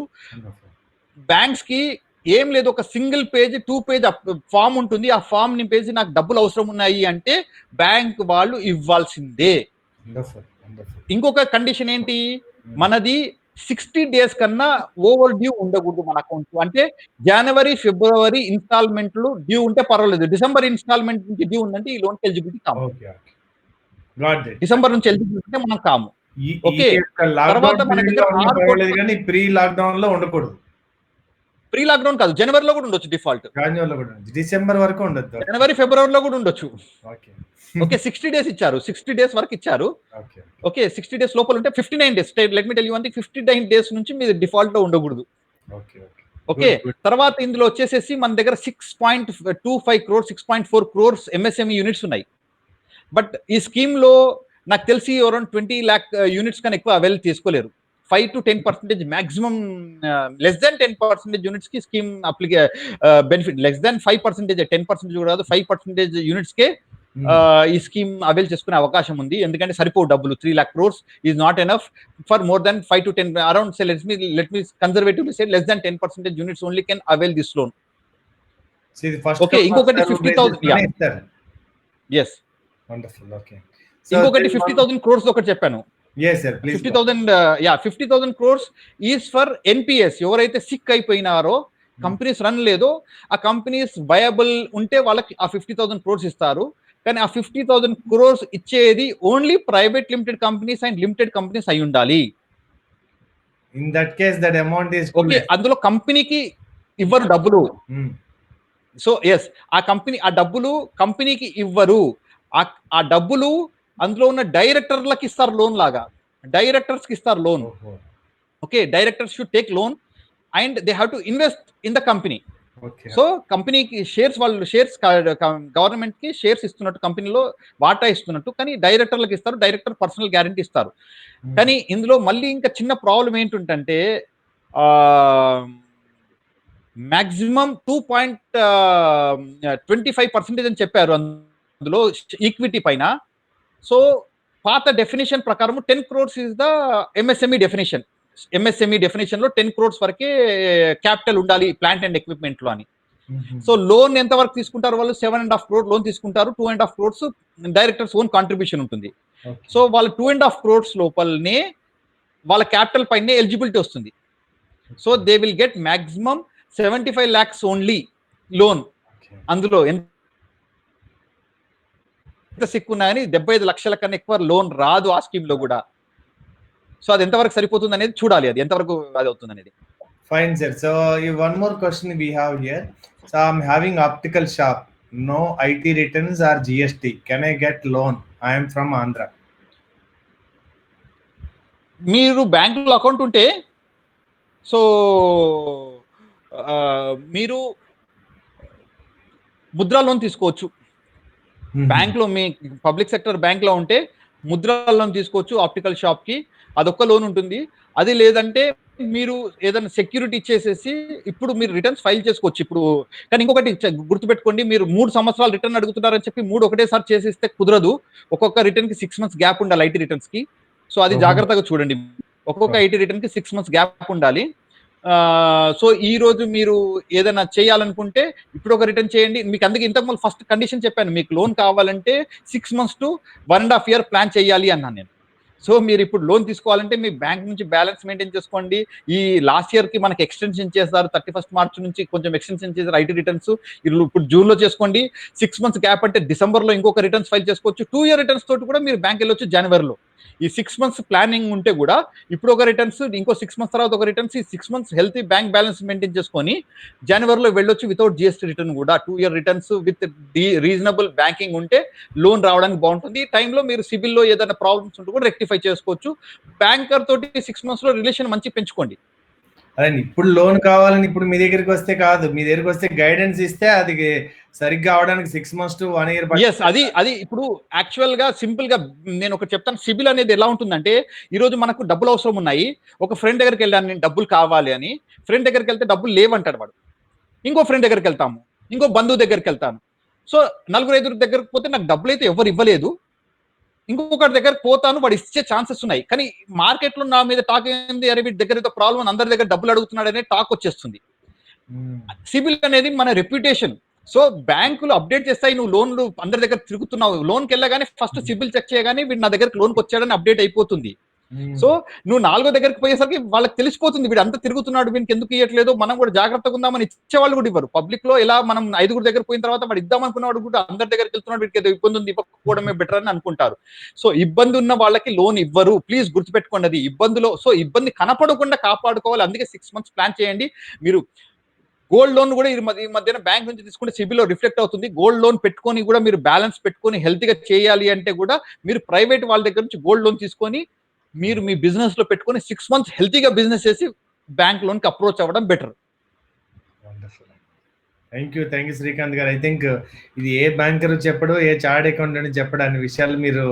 బ్యాంక్స్ కి ఏం లేదు, ఒక సింగిల్ పేజ్ 2 పేజ్ ఫామ్ ఉంటుంది. ఆ ఫామ్ నింపేసి నాకు డబ్బులు అవసరం ఉన్నాయి అంటే బ్యాంక్ వాళ్ళు ఇవ్వాల్సిందే. ఇంకొక కండిషన్ ఏంటి, మనది 60 days కన్నా ఓవర్ డ్యూ ఉండకూడదు మన అకౌంట్. అంటే జనవరి, ఫిబ్రవరి ఇన్స్టాల్మెంట్లు డ్యూ ఉంటే పర్వాలేదు. డిసెంబర్ ఇన్స్టాల్మెంట్ నుంచి డ్యూ ఉందంటే ఈ లోన్ ఎలిజిబిలిటీ కాము. డిసెంబర్ నుంచి ఎలిజిబిలిటీ ఉంటే మనం కాము. ఓకే, తర్వాత మన దగ్గర ప్రీ లాక్డౌన్ లో ఉండకూడదు. ప్రీ లాక్డౌన్ కాదు, జనవరిలో కూడా ఉండొచ్చు డిఫాల్ట్. డిసెంబర్ వరకు ఉండొచ్చు, జనవరి ఫిబ్రవరిలో కూడా ఉండొచ్చు. ఓకే, 60 days ఇచ్చారు, 60 days వరకు ఇచ్చారు. ఓకే, 60 days లోపల ఉంటే 59 days. Let me tell you one thing, 59 days నుంచి మీరు డిఫాల్ట్ లో ఉండకూడదు. ఓకే, తర్వాత ఇందులో వచ్చేసేసి మన దగ్గర 6.25 crores 6.4 crores ఎంఎస్ఎంఈ యూనిట్స్ ఉన్నాయి. బట్ ఈ స్కీమ్ లో నాకు తెలిసి అరౌండ్ 20 lakh యూనిట్స్ కన్నా ఎక్కువ అవైల్ తీసుకోలేరు. 5 to 10% maximum, less than 10% units కి స్కీమ్ బెనిఫిట్. లెస్ దాన్ 5%, 10% కూడా కాదు, 5% యూనిట్స్ కే ఈ స్కీమ్ అవైల్ చేసుకునే అవకాశం ఉంది. ఎందుకంటే సరిపోవు డబ్బులు. 3 lakh crores is not enough for more than 5 to 10 around. Let me conservatively say less than 10% units only can avail this loan. Okay, ఇంకొకటి 50,000. yes, wonderful. Okay, ఇంకొకటి 50,000 crores ఒకటి చెప్పాను. yes sir, please. 50,000 crores is for NPS. ఎవరైతే sick అయిపోయినారో, companies run లేదో, ఆ companies viable ఉంటే వాళ్ళకి ఆ 50,000 crores ఇస్తారు. కానీ ఆ 50,000 crores ఇచ్చేది only private limited companies and limited companies అయి ఉండాలి. In that case that amount is okay, అందులో కంపెనీకి ఇవ్వరు డబ్బులు. సో ఎస్, ఆ డబ్బులు కంపెనీకి ఇవ్వరు. ఆ డబ్బులు అందులో ఉన్న డైరెక్టర్లకు ఇస్తారు లోన్ లాగా. డైరెక్టర్స్ కి ఇస్తారు loan. Okay, directors should take loan and they have to invest in the company. So కంపెనీకి షేర్స్ గవర్నమెంట్ కి షేర్స్ ఇస్తున్నట్టు, కంపెనీలో వాటా ఇస్తున్నట్టు, కానీ డైరెక్టర్లకు ఇస్తారు. డైరెక్టర్ పర్సనల్ గ్యారంటీ ఇస్తారు. కానీ ఇందులో మళ్ళీ ఇంకా చిన్న ప్రాబ్లం ఏంటంటే మాక్సిమం 2.25% అని చెప్పారు అందులో ఈక్విటీ పైన. సో పాత డెఫినేషన్ ప్రకారం 10 crores is the MSME definition. MSME definition లో 10 crores వరకే క్యాపిటల్ ఉండాలి ప్లాంట్ అండ్ ఎక్విప్మెంట్ లో అని. సో లోన్ ఎంత వరకు తీసుకుంటారు వాళ్ళు? 7.5 crore లోన్ తీసుకుంటారు. 2.5 crores డైరెక్టర్స్ ఓన్ కాంట్రిబ్యూషన్ ఉంటుంది. సో వాళ్ళు 2.5 crores లోపలనే వాళ్ళ క్యాపిటల్ పైనే ఎలిజిబిలిటీ వస్తుంది. So they will get maximum 75 lakhs only loan. అందులో ఎంత సిక్ ఉన్నాయని 75 లక్షల కన్నా ఎక్కువ లోన్ రాదు ఆ స్కీమ్ లో కూడా. సో అది ఎంతవరకు సరిపోతుంది అనేది చూడాలి, అది ఎంతవరకు అది అవుతుంది అనేది. Fine sir. So one more question we have here. So I'm having optical shop, no IT returns or GST. Can I get loan? I am from Andhra. మీరు బ్యాంకులో అకౌంట్ ఉంటే సో మీరు ముద్రా లోన్ తీసుకోవచ్చు. బ్యాంక్ లో, మీ public sector bank లో ఉంటే Mudra loan తీసుకోవచ్చు optical shop కి. అదొక్క లోన్ ఉంటుంది. అది లేదంటే మీరు ఏదైనా సెక్యూరిటీ ఇచ్చేసేసి ఇప్పుడు మీరు రిటర్న్స్ ఫైల్ చేసుకోవచ్చు ఇప్పుడు. కానీ ఇంకొకటి గుర్తుపెట్టుకోండి, మీరు 3 సంవత్సరాలు రిటర్న్ అడుగుతున్నారని చెప్పి 3 ఒకటేసారి చేసేస్తే కుదరదు. ఒక్కొక్క రిటర్న్ కి 6 మంత్స్ గ్యాప్ ఉండాలి ఐటీ రిటర్న్స్ కి. సో అది జాగ్రత్తగా చూడండి. ఒక్కొక్క ఐటీ రిటర్న్ కి 6 మంత్స్ గ్యాప్ ఉండాలి. సో ఈ రోజు మీరు ఏదైనా చేయాలనుకుంటే ఇప్పుడు ఒక రిటర్న్ చేయండి. మీకు అందుకే ఇంతకు ముందు ఫస్ట్ కండిషన్ చెప్పాను, మీకు లోన్ కావాలంటే 6 మంత్స్ టు 1.5 year ప్లాన్ చేయాలి అన్నాను నేను. సో మీరు ఇప్పుడు లోన్ తీసుకోవాలంటే మీ బ్యాంక్ నుంచి బ్యాలెన్స్ మెయింటైన్ చేసుకోండి. ఈ లాస్ట్ ఇయర్ కి మనకి ఎక్స్టెన్షన్ చేస్తారు, 31st March నుంచి కొంచెం ఎక్స్టెన్షన్ చేశారు ఐటీ రిటర్న్స్. ఇప్పుడు జూన్ లో చేసుకోండి. 6 మంత్స్ గ్యాప్ అంటే డిసెంబర్ లో ఇంకొక రిటర్న్స్ ఫైల్ చేసుకోవచ్చు. 2 year రిటర్న్స్ తోటి కూడా మీరు బ్యాంక్ వెళ్ళొచ్చు జనవరిలో. ఈ 6 మంత్స్ ప్లానింగ్ ఉంటే కూడా ఇప్పుడు ఒక రిటర్న్స్, ఇంకో 6 మంత్స్ తర్వాత ఒక రిటర్న్స్, ఈ 6 months healthy bank balance maintain చేసుకొని జనవరిలో వెళ్ళొచ్చు వితౌట్ జిఎస్టీ రిటర్న్ కూడా. 2 year returns with reasonable banking ఉంటే లోన్ రావడానికి బాగుంటుంది. ఈ టైంలో మీరు సిబిల్ లో ఏదైనా ప్రాబ్లమ్స్ ఉంటే కూడా రెక్టిఫై చేసుకోవచ్చు. బ్యాంకర్ తోటి 6 months లో రిలేషన్ మంచి పెంచుకోండి. అదే ఇప్పుడు లోన్ కావాలని ఇప్పుడు మీ దగ్గరికి వస్తే కాదు, మీ దగ్గరికి వస్తే గైడెన్స్ ఇస్తే అది సరిగ్గా అవడానికి 6 months to 1 year ఎస్, అది ఇప్పుడు యాక్చువల్ గా సింపుల్ గా నేను ఒకటి చెప్తాను. సిబిల్ అనేది ఎలా ఉంటుందంటే, ఈ రోజు మనకు డబ్బులు అవసరం ఉన్నాయి. ఒక ఫ్రెండ్ దగ్గరికి వెళ్ళాను నేను డబ్బులు కావాలి అని. ఫ్రెండ్ దగ్గరికి వెళ్తే డబ్బులు లేవంటాడు వాడు. ఇంకో ఫ్రెండ్ దగ్గరికి వెళ్తాము, ఇంకో బంధువు దగ్గరికి వెళ్తాను. సో 4-5 దగ్గరికి పోతే నాకు డబ్బులు అయితే ఎవరు ఇవ్వలేదు. ఇంకొకటి దగ్గరకు పోతాను, వాడు ఇచ్చే ఛాన్సెస్ ఉన్నాయి. కానీ మార్కెట్ లో నా మీద టాక్ ఏంది, అరే వీటి దగ్గర ఏదో ప్రాబ్లం, అందరి దగ్గర డబ్బులు అడుగుతున్నాడు అనే టాక్ వచ్చేస్తుంది. సిబిల్ అనేది మన రెప్యుటేషన్. సో బ్యాంకులు అప్డేట్ చేస్తాయి, నువ్వు లోన్లు అందరి దగ్గర తిరుగుతున్నావు, లోన్కి వెళ్ళగానే ఫస్ట్ సిబిల్ చెక్ చేయగానే వీడు నా దగ్గరకు లోన్కి వచ్చాడని అప్డేట్ అయిపోతుంది. సో నువ్వు 4వ దగ్గరికి పోయేసరికి వాళ్ళకి తెలిసిపోతుంది వీడు అంతా తిరుగుతున్నాడు, వీనికి ఎందుకు ఇవ్వట్లేదు, మనం కూడా జాగ్రత్తగా ఉందామని ఇచ్చేవాళ్ళు కూడా ఇవ్వరు. పబ్లిక్ లో ఇలా మనం 5 దగ్గర పోయిన తర్వాత వాడు ఇద్దాం అనుకున్నవాడు కూడా అందరి దగ్గరికి వెళ్తున్నాడు, వీడికి ఏదో ఇబ్బంది ఉంది, ఇవ్వకపోవడమే బెటర్ అని అనుకుంటారు. సో ఇబ్బంది ఉన్న వాళ్ళకి లోన్ ఇవ్వరు, ప్లీజ్ గుర్తుపెట్టుకోండి. అది ఇబ్బందిలో, సో ఇబ్బంది కనపడకుండా కాపాడుకోవాలి. అందుకే 6 months ప్లాన్ చేయండి. మీరు గోల్డ్ లోన్ కూడా ఈ మధ్యన బ్యాంక్ నుంచి తీసుకుంటే సిబిల్ లో రిఫ్లెక్ట్ అవుతుంది. గోల్డ్ లోన్ పెట్టుకొని కూడా మీరు బ్యాలెన్స్ పెట్టుకొని హెల్తీగా చేయాలి అంటే కూడా మీరు ప్రైవేట్ వాళ్ళ దగ్గర నుంచి గోల్డ్ లోన్ తీసుకొని మీరు మీ బిజినెస్ లో పెట్టుకొని 6 months హెల్తీగా బిజినెస్ చేసి బ్యాంక్ లోన్ కి అప్రోచ్ అవ్వడం బెటర్. థ్యాంక్ యూ శ్రీకాంత్ గారు. ఐ థింక్ ఇది ఏ బ్యాంకర్ చెప్పడు, ఏ చార్ట్ అకౌంటెంట్ చెప్పడు అనే విషయాలు మీరు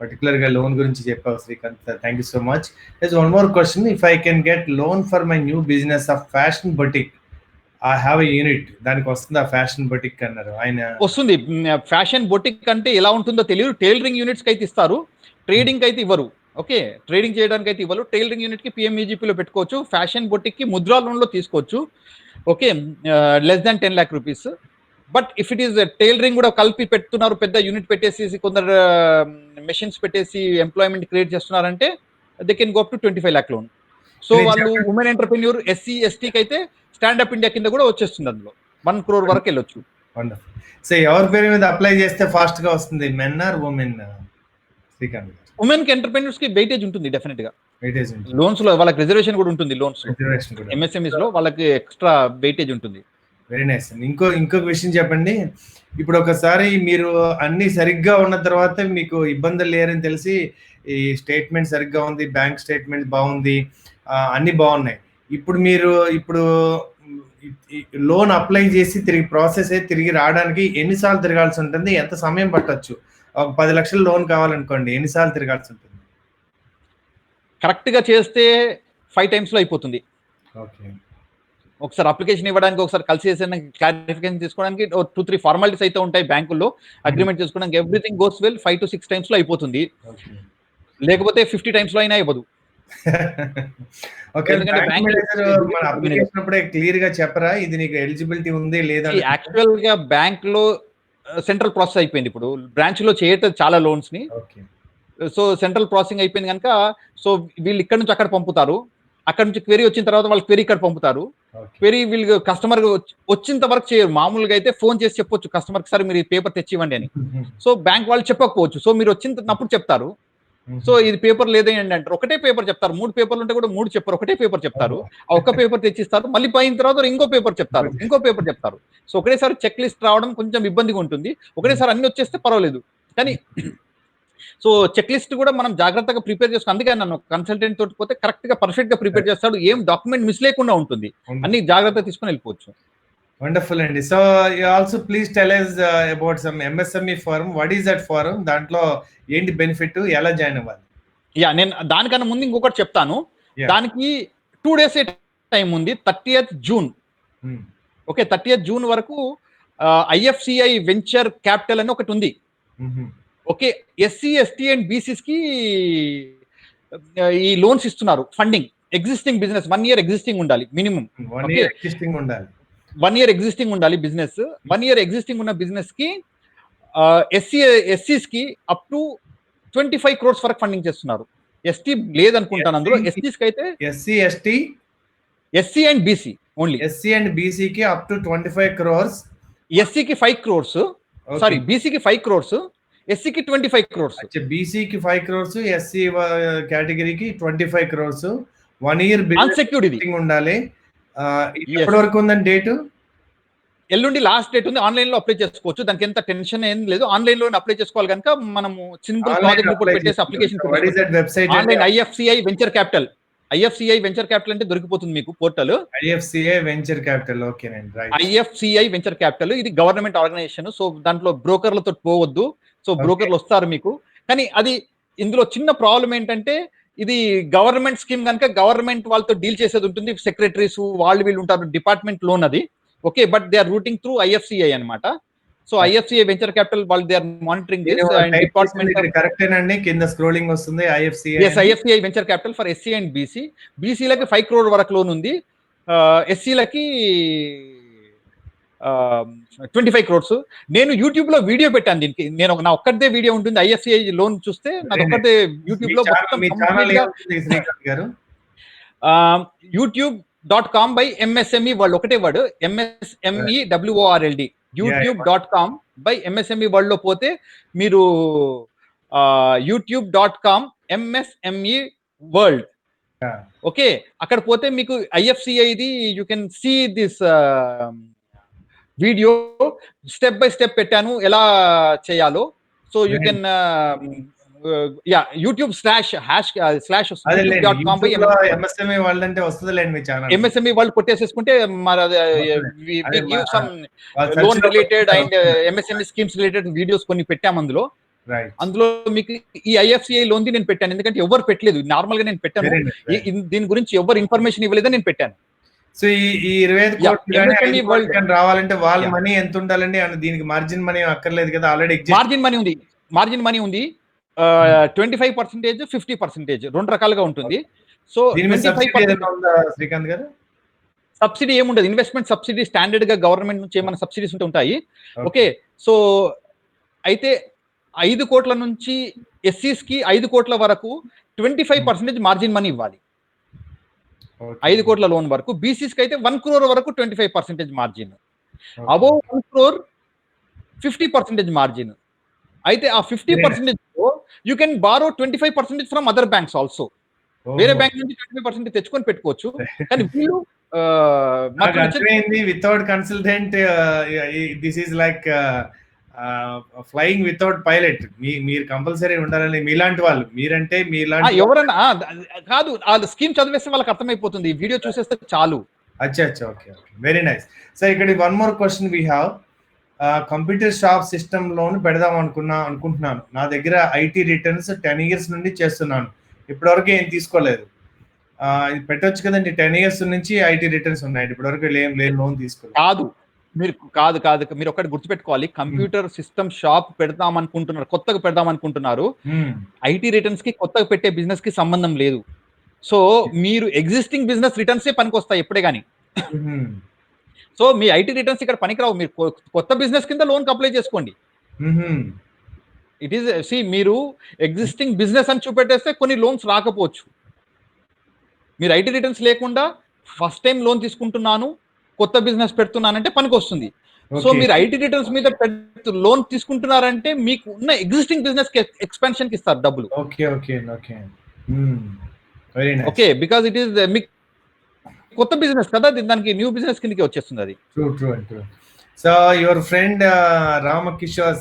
పర్టికులర్ గా లోన్ గురించి చెప్పావు Srikanth. Thank you so much. One more question, if I can get loan for my new business of fashion boutique, I have a unit, దానికి వస్తుంది ఆ ఫ్యాషన్ బొటిక్ అన్నారు ఆయన. వస్తుంది. ఫ్యాషన్ బొటిక్ అంటే ఎలా ఉంటుందో తెలియదు. టైలరింగ్ యూనిట్స్ కి అయితే ఇస్తారు, ట్రేడింగ్ కి అయితే ఇవ్వరు. ఓకే, ట్రేడింగ్ చేయడానికి అయితే ఇవ్వరు. టైలరింగ్ యూనిట్ కి పిఎంఈజీపీలో పెట్టుకోవచ్చు. ఫ్యాషన్ బొటిక్ కి ముద్రా లోన్ లో తీసుకోవచ్చు. Okay, less than 10 lakh rupees. But if it is tailoring కూడా కలిపి పెడుతున్నారు, పెద్ద యూనిట్ పెట్టేసి కొందరు మెషిన్స్ పెట్టేసి ఎంప్లాయ్మెంట్ క్రియేట్ చేస్తున్నారంటే they can go up to 25 lakh loan. So వాళ్ళు ఉమెన్ ఎంటర్ప్రెన్యూర్, ఎస్సీ ఎస్టీకి అయితే స్టాండప్ ఇండియా కింద కూడా వచ్చేస్తుంది, అందులో 1 crore వరకు వెళ్ళొచ్చు. సో ఎవరి పేరు మీద అప్లై చేస్తే ఫాస్ట్ గా వస్తుంది, men or women Srikanth? Women కి ఎంటర్ప్రెన్యూర్స్ కి వెయిటేజ్ ఉంటుంది డెఫినెట్ గా. లోన్స్ లో వాళ్ళకి రిజర్వేషన్ కూడా ఉంటుంది, లోన్స్ ఎంఎస్ఎంఈస్ లో వాళ్ళకి ఎక్స్ట్రా వెయిటేజ్ ఉంటుంది. Very nice. ఇంకొక విషయం చెప్పండి. ఇప్పుడు ఒకసారి మీరు అన్ని సరిగ్గా ఉన్న తర్వాత మీకు ఇబ్బందులు లేరని తెలిసి, ఈ స్టేట్మెంట్ సరిగ్గా ఉంది, బ్యాంక్ స్టేట్మెంట్ బాగుంది, అన్ని బాగున్నాయి. ఇప్పుడు మీరు లోన్ అప్లై చేసి తిరిగి ప్రాసెస్ అయ్యి తిరిగి రావడానికి ఎన్నిసార్లు తిరగాల్సి ఉంటుంది, ఎంత సమయం పట్టొచ్చు? ఒక 10 లక్షల లోన్ కావాలనుకోండి, ఎన్నిసార్లు తిరగాల్సి ఉంటుంది? కరెక్ట్ గా చేస్తే 5 times లో అయిపోతుంది. ఓకే, ఒకసారి అప్లికేషన్ ఇవ్వడానికి, ఒకసారి కలిసి క్లారిఫికేషన్ తీసుకోవడానికి 2-3 ఫార్మాలిటీస్ అయితే ఉంటాయి బ్యాంకుల్లో, అగ్రిమెంట్ చేసుకోవడానికి. Everything goes well 5 to 6 times లో అయిపోతుంది. లేకపోతే 50 times లో అయినా ఇవ్వదు. అప్లికేషన్ అప్పుడే క్లియర్ గా చెప్పరా ఇది నీకు ఎలిజిబిలిటీ ఉంది లేదా? యాక్చువల్ గా బ్యాంక్ లో సెంట్రల్ ప్రాసెస్ అయిపోయింది. ఇప్పుడు బ్రాంచ్ లో చేయటం చాలా లోన్స్ ని. సో సెంట్రల్ ప్రాసెసింగ్ అయిపోయింది కనుక, సో వీళ్ళు ఇక్కడ నుంచి అక్కడ పంపుతారు, అక్కడ నుంచి క్వెరీ వచ్చిన తర్వాత వాళ్ళు క్వెరీ ఇక్కడ పంపుతారు. క్వెరీ వీళ్ళు కస్టమర్ వచ్చేంత వరకు చేయరు. మామూలుగా అయితే ఫోన్ చేసి చెప్పొచ్చు కస్టమర్ కి, సరే మీరు ఈ పేపర్ తెచ్చి ఇవ్వండి అని. సో బ్యాంక్ వాళ్ళు చెప్పకపోవచ్చు. సో మీరు వచ్చినప్పుడు చెప్తారు, సో ఇది పేపర్ లేదండి అంటారు. ఒకటే పేపర్ చెప్తారు. 3 పేపర్లు ఉంటే కూడా 3 చెప్పారు, ఒకటే పేపర్ చెప్తారు. ఆ ఒక్క పేపర్ తెచ్చిస్తారు, మళ్ళీ పోయిన తర్వాత ఇంకో పేపర్ చెప్తారు, ఇంకో పేపర్ చెప్తారు. సో ఒకటేసారి చెక్ లిస్ట్ రావడం కొంచెం ఇబ్బందిగా ఉంటుంది. ఒకటేసారి అన్ని వచ్చేస్తే పర్వాలేదు, కానీ సో చెక్ లిస్ట్ కూడా మనం జాగ్రత్తగా ప్రిపేర్ చేసుకోవాలి. అందుకే నన్ను కన్సల్టెంట్ తోటి పోతే కరెక్ట్ గా పర్ఫెక్ట్ గా ప్రిపేర్ చేస్తాడు, ఏం డాక్యుమెంట్ మిస్ లేకుండా ఉంటుంది, అన్ని జాగ్రత్తగా తీసుకొని వెళ్ళిపోవచ్చు. వండర్ఫుల్ అండి. So you also please tell us about some MSME forum. What is that forum? దాంట్లో ఏంటి బెనిఫిట్, ఎలా జాయిన్ అవ్వాలి? నేను దానికన్నా ముందు ఇంకొకటి చెప్తాను. దానికి 2 days టైం ఉంది, 30th June. Okay, 30th June వరకు ఐఎఫ్సిఐ వెంచర్ క్యాపిటల్ అని ఒకటి ఉంది. Okay, SC ST and BCs కి ఈ లోన్స్ ఇస్తున్నారు, funding. Existing business 1 year existing ఉండాలి మినిమం. 1 year ఎగ్జిస్టింగ్ ఉండాలి. 1 year ఎగ్జిస్టింగ్ ఉండాలి బిజినెస్. 1 year ఎగ్జిస్టింగ్ ఉన్న బిజినెస్ కి ఎస్సీస్ కి అప్ టు 25 crores వరకు ఫండింగ్ చేస్తున్నారు. ఎస్టీ లేదనుకుంటాను అందులో. ఎస్సీస్ కి అయితే SC and BC only. SC and BC కి అప్ టు 25 crores. ఎస్సీకి 5 crores, సారీ బీసీకి 5 crores, ఎస్సీకి 25 crores. బీసీకి 5 crores, ఎస్సీ కేటగిరీకి 25 crores. 1 year అన్సెక్యూర్డ్ ఇది ఉండాలి. ఎప్పటి వరకు ఉందండి డేట్? ఎల్లుండి లాస్ట్ డేట్ ఉంది. ఆన్లైన్ లో అప్లై చేసుకోవచ్చు, దానికి ఎంత టెన్షన్ ఏం లేదు. ఆన్లైన్ లో అప్లై చేసుకోవాలి కనుక మనము సింపుల్ ప్రాజెక్ట్ రిపోర్ట్ పెట్టేసి application online IFCI venture capital. IFCI venture capital అంటే దొరికిపోతుంది మీకు పోర్టల్. IFCI venture capital. ఓకేనండి, రైట్. ఐఎఫ్సిఐ వెంచర్ క్యాపిటల్ ఇది గవర్నమెంట్ ఆర్గనైజేషన్. సో దాంట్లో బ్రోకర్లతో పోవద్దు. సో బ్రోకర్లు వస్తారు మీకు. కానీ అది ఇందులో చిన్న ప్రాబ్లం ఏంటంటే ఇది గవర్నమెంట్ స్కీమ్ కనుక గవర్నమెంట్ వాళ్ళతో డీల్ చేసేది ఉంటుంది. సెక్రటరీస్ వాళ్ళు వీళ్ళు ఉంటారు, డిపార్ట్మెంట్ లోన్ అది. Okay, but they are routing through IFCI అన్నమాట. సో ఐఎఫ్సిఐ వెంచర్ క్యాపిటల్ వాళ్ళు they are monitoring this and department. కరెక్టేనండి, కింద స్క్రోలింగ్ వస్తుంది. IFCI venture capital for SC and BC. బీసీలకి 5 crore వరకు లోన్ ఉంది, ఎస్సీలకి 25 crores. నేను యూట్యూబ్ లో వీడియో పెట్టాను దీనికి. నేను నా ఒక్కటే వీడియో ఉంటుంది ఐఎఫ్సిఐ లోన్ చూస్తే, నా ఒక్కటే యూట్యూబ్ లో youtube.com by MSME World, ఒకటే word, MSMEWORLD, youtube.com by MSME World లో పోతే మీరు youtube.com MSME World, ఓకే, అక్కడ పోతే మీకు ఐఎఫ్సిఐది you can see this video step by step పెట్టాను ఎలా చేయాలో. So you can youtube//youtube.com by MSME World అంటే వస్తుందిలేండి మీ ఛానల్. MSME World కొట్టేసేసుకుంటే loan related and MSME schemes related videos కొన్ని పెట్టాము అందులో. అందులో మీకు ఈ ఐఎఫ్సిఐ లోన్ నేను పెట్టాను, ఎందుకంటే ఎవరు పెట్టలేదు. నార్మల్ గా నేను పెట్టాను, దీని గురించి ఎవరు ఇన్ఫర్మేషన్ ఇవ్వలేదని నేను పెట్టాను. సో ఈ 25 కోట్లు రావాలంటే వాళ్ళ మనీ ఎంత ఉండాలండి? దీనికి మార్జిన్ మనీ అక్కర్లేదు కదా, ఆల్రెడీ మార్జిన్ మనీ ఉంది. 25%, 50% రెండు రకాలుగా ఉంటుంది. సో శ్రీకాంత్ గారు సబ్సిడీ ఏముండదు, ఇన్వెస్ట్మెంట్ సబ్సిడీ స్టాండర్డ్ గా గవర్నమెంట్ నుంచి ఏమైనా సబ్సిడీస్ ఉంటాయి. ఓకే, సో అయితే 5 కోట్ల నుంచి ఎస్సీస్ కి 5 కోట్ల వరకు 25% మార్జిన్ మనీ ఇవ్వాలి. 5 కోట్ల లోన్ వరకు. బీసీస్ కి అయితే 1 crore వరకు 25% మార్జిన్. Above 1 crore 50% margin. అయితే ఆ 50% you can borrow 25% from other banks also. వేరే బ్యాంక్ నుంచి 25% తెచ్చుకొని పెట్టుకోవచ్చు. కానీ వీళ్ళు without consultant, this is like flying without pilot. మీరు కంపల్సరీ ఉండాలని. మీలాంటి వాళ్ళు, మీరంటే మీలాంటి ఎవరన్నా కాదు, వాళ్ళు స్కీమ్ చదివేస్తే వాళ్ళకి అర్థమైపోతుంది, వీడియో చూసేస్తే చాలు. అచ్చా, ఓకే, వెరీ నైస్. సో ఇక్కడ 1 more question we have. Computer shop system loan పెడదాం అనుకుంటున్నాను. నా దగ్గర ఐటీ రిటర్న్స్ 10 years నుండి చేస్తున్నాను, ఇప్పటివరకు ఏం తీసుకోలేదు. పెట్టొచ్చు కదండి, 10 years నుంచి ఐటీ రిటర్న్స్ ఉన్నాయి, ఇప్పటివరకు లోన్ తీసుకోలేదు. మీరు ఒకటి గుర్తుపెట్టుకోవాలి, కంప్యూటర్ సిస్టమ్ షాప్ పెడదాం అనుకుంటున్నారు, కొత్తగా పెడదాం అనుకుంటున్నారు. ఐటీ రిటర్న్స్ కి కొత్తగా పెట్టే బిజినెస్ కి సంబంధం లేదు. సో మీరు ఎగ్జిస్టింగ్ బిజినెస్ రిటర్న్స్ పనికొస్తాయి ఎప్పుడే గానీ. సో మీ ఐటీ రిటర్న్స్ ఇక్కడ పనికిరావు, మీరు కొత్త బిజినెస్ కింద లోన్ అప్లై చేసుకోండి. ఇట్ ఈస్ మీరు ఎగ్జిస్టింగ్ బిజినెస్ అని చూపెట్టేస్తే కొన్ని లోన్స్ రాకపోవచ్చు. మీరు ఐటీ రిటర్న్స్ లేకుండా ఫస్ట్ టైం లోన్ తీసుకుంటున్నాను, కొత్త బిజినెస్ పెడుతున్నానంటే పనికి వస్తుంది. సో మీరు ఐటీ రిటర్న్స్ మీద లోన్ తీసుకుంటున్నారంటే మీకు ఉన్న ఎగ్జిస్టింగ్ బిజినెస్ ఎక్స్పాన్షన్ కి ఇస్తారు డబ్బులు. ఓకే, బికాజ్ ఇట్ ఈస్ మీకు కొత్త బిజినెస్ కదా, దానికి న్యూ బిజినెస్ కిందకి వచ్చేస్తుంది అది. True. So your friend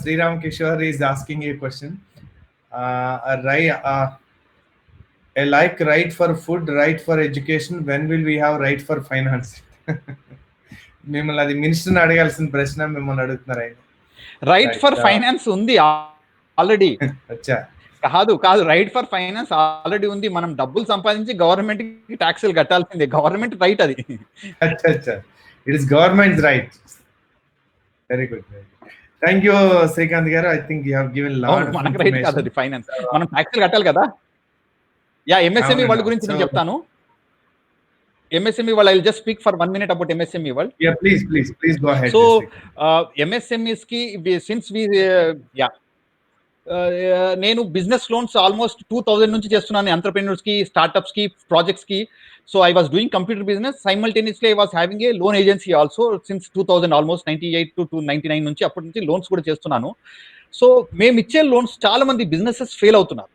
Sriram Kishore is asking a question. like right for food, right for education, when will we have right for finance? మిమ్మల్ని అది మినిస్టర్ని అడగాల్సిన ప్రశ్న మిమ్మల్ని అడుగుతున్నారు ఆయన. రైట్ ఫర్ ఫైనాన్స్ ఉంది ఆల్రెడీ. అచ్చా, కాదు రైట్ ఫర్ ఫైనాన్స్ ఆల్రెడీ ఉంది. మనం డబ్బులు సంపాదించి గవర్నమెంట్ కి ట్యాక్సులు కట్టాల్సిందే. గవర్నమెంట్ రైట్ అది. అచ్చా. It is government right. Very good. Thank you Srikanth గారు. I think you have given lot of మనకు రైట్ కాదు అది ఫైనాన్స్. మనం ట్యాక్సులు కట్టాలి కదా. ఎంఎస్ఎంఈ వరల్డ్ గురించి నేను చెప్తాను. MSME world, I'll just speak for 1 minute about MSME world. Yeah, please go ahead. So, MSMEs ki, since we, నేను బిజినెస్ లోన్స్ ఆల్మోస్ట్ 2000 నుంచి చేస్తున్నాను ఎంటర్‌ప్రెన్యూర్స్ కి, స్టార్టప్స్ కి, ప్రాజెక్ట్స్ కి. So I was doing computer business. Simultaneously I was having a loan agency also since 2000 almost 98 to 99 నుంచి అప్పటి నుంచి loans కూడా చేస్తున్నాను. సో మేము ఇచ్చే లోన్స్ చాలా మంది బిజినెసెస్ ఫెయిల్ అవుతున్నారు.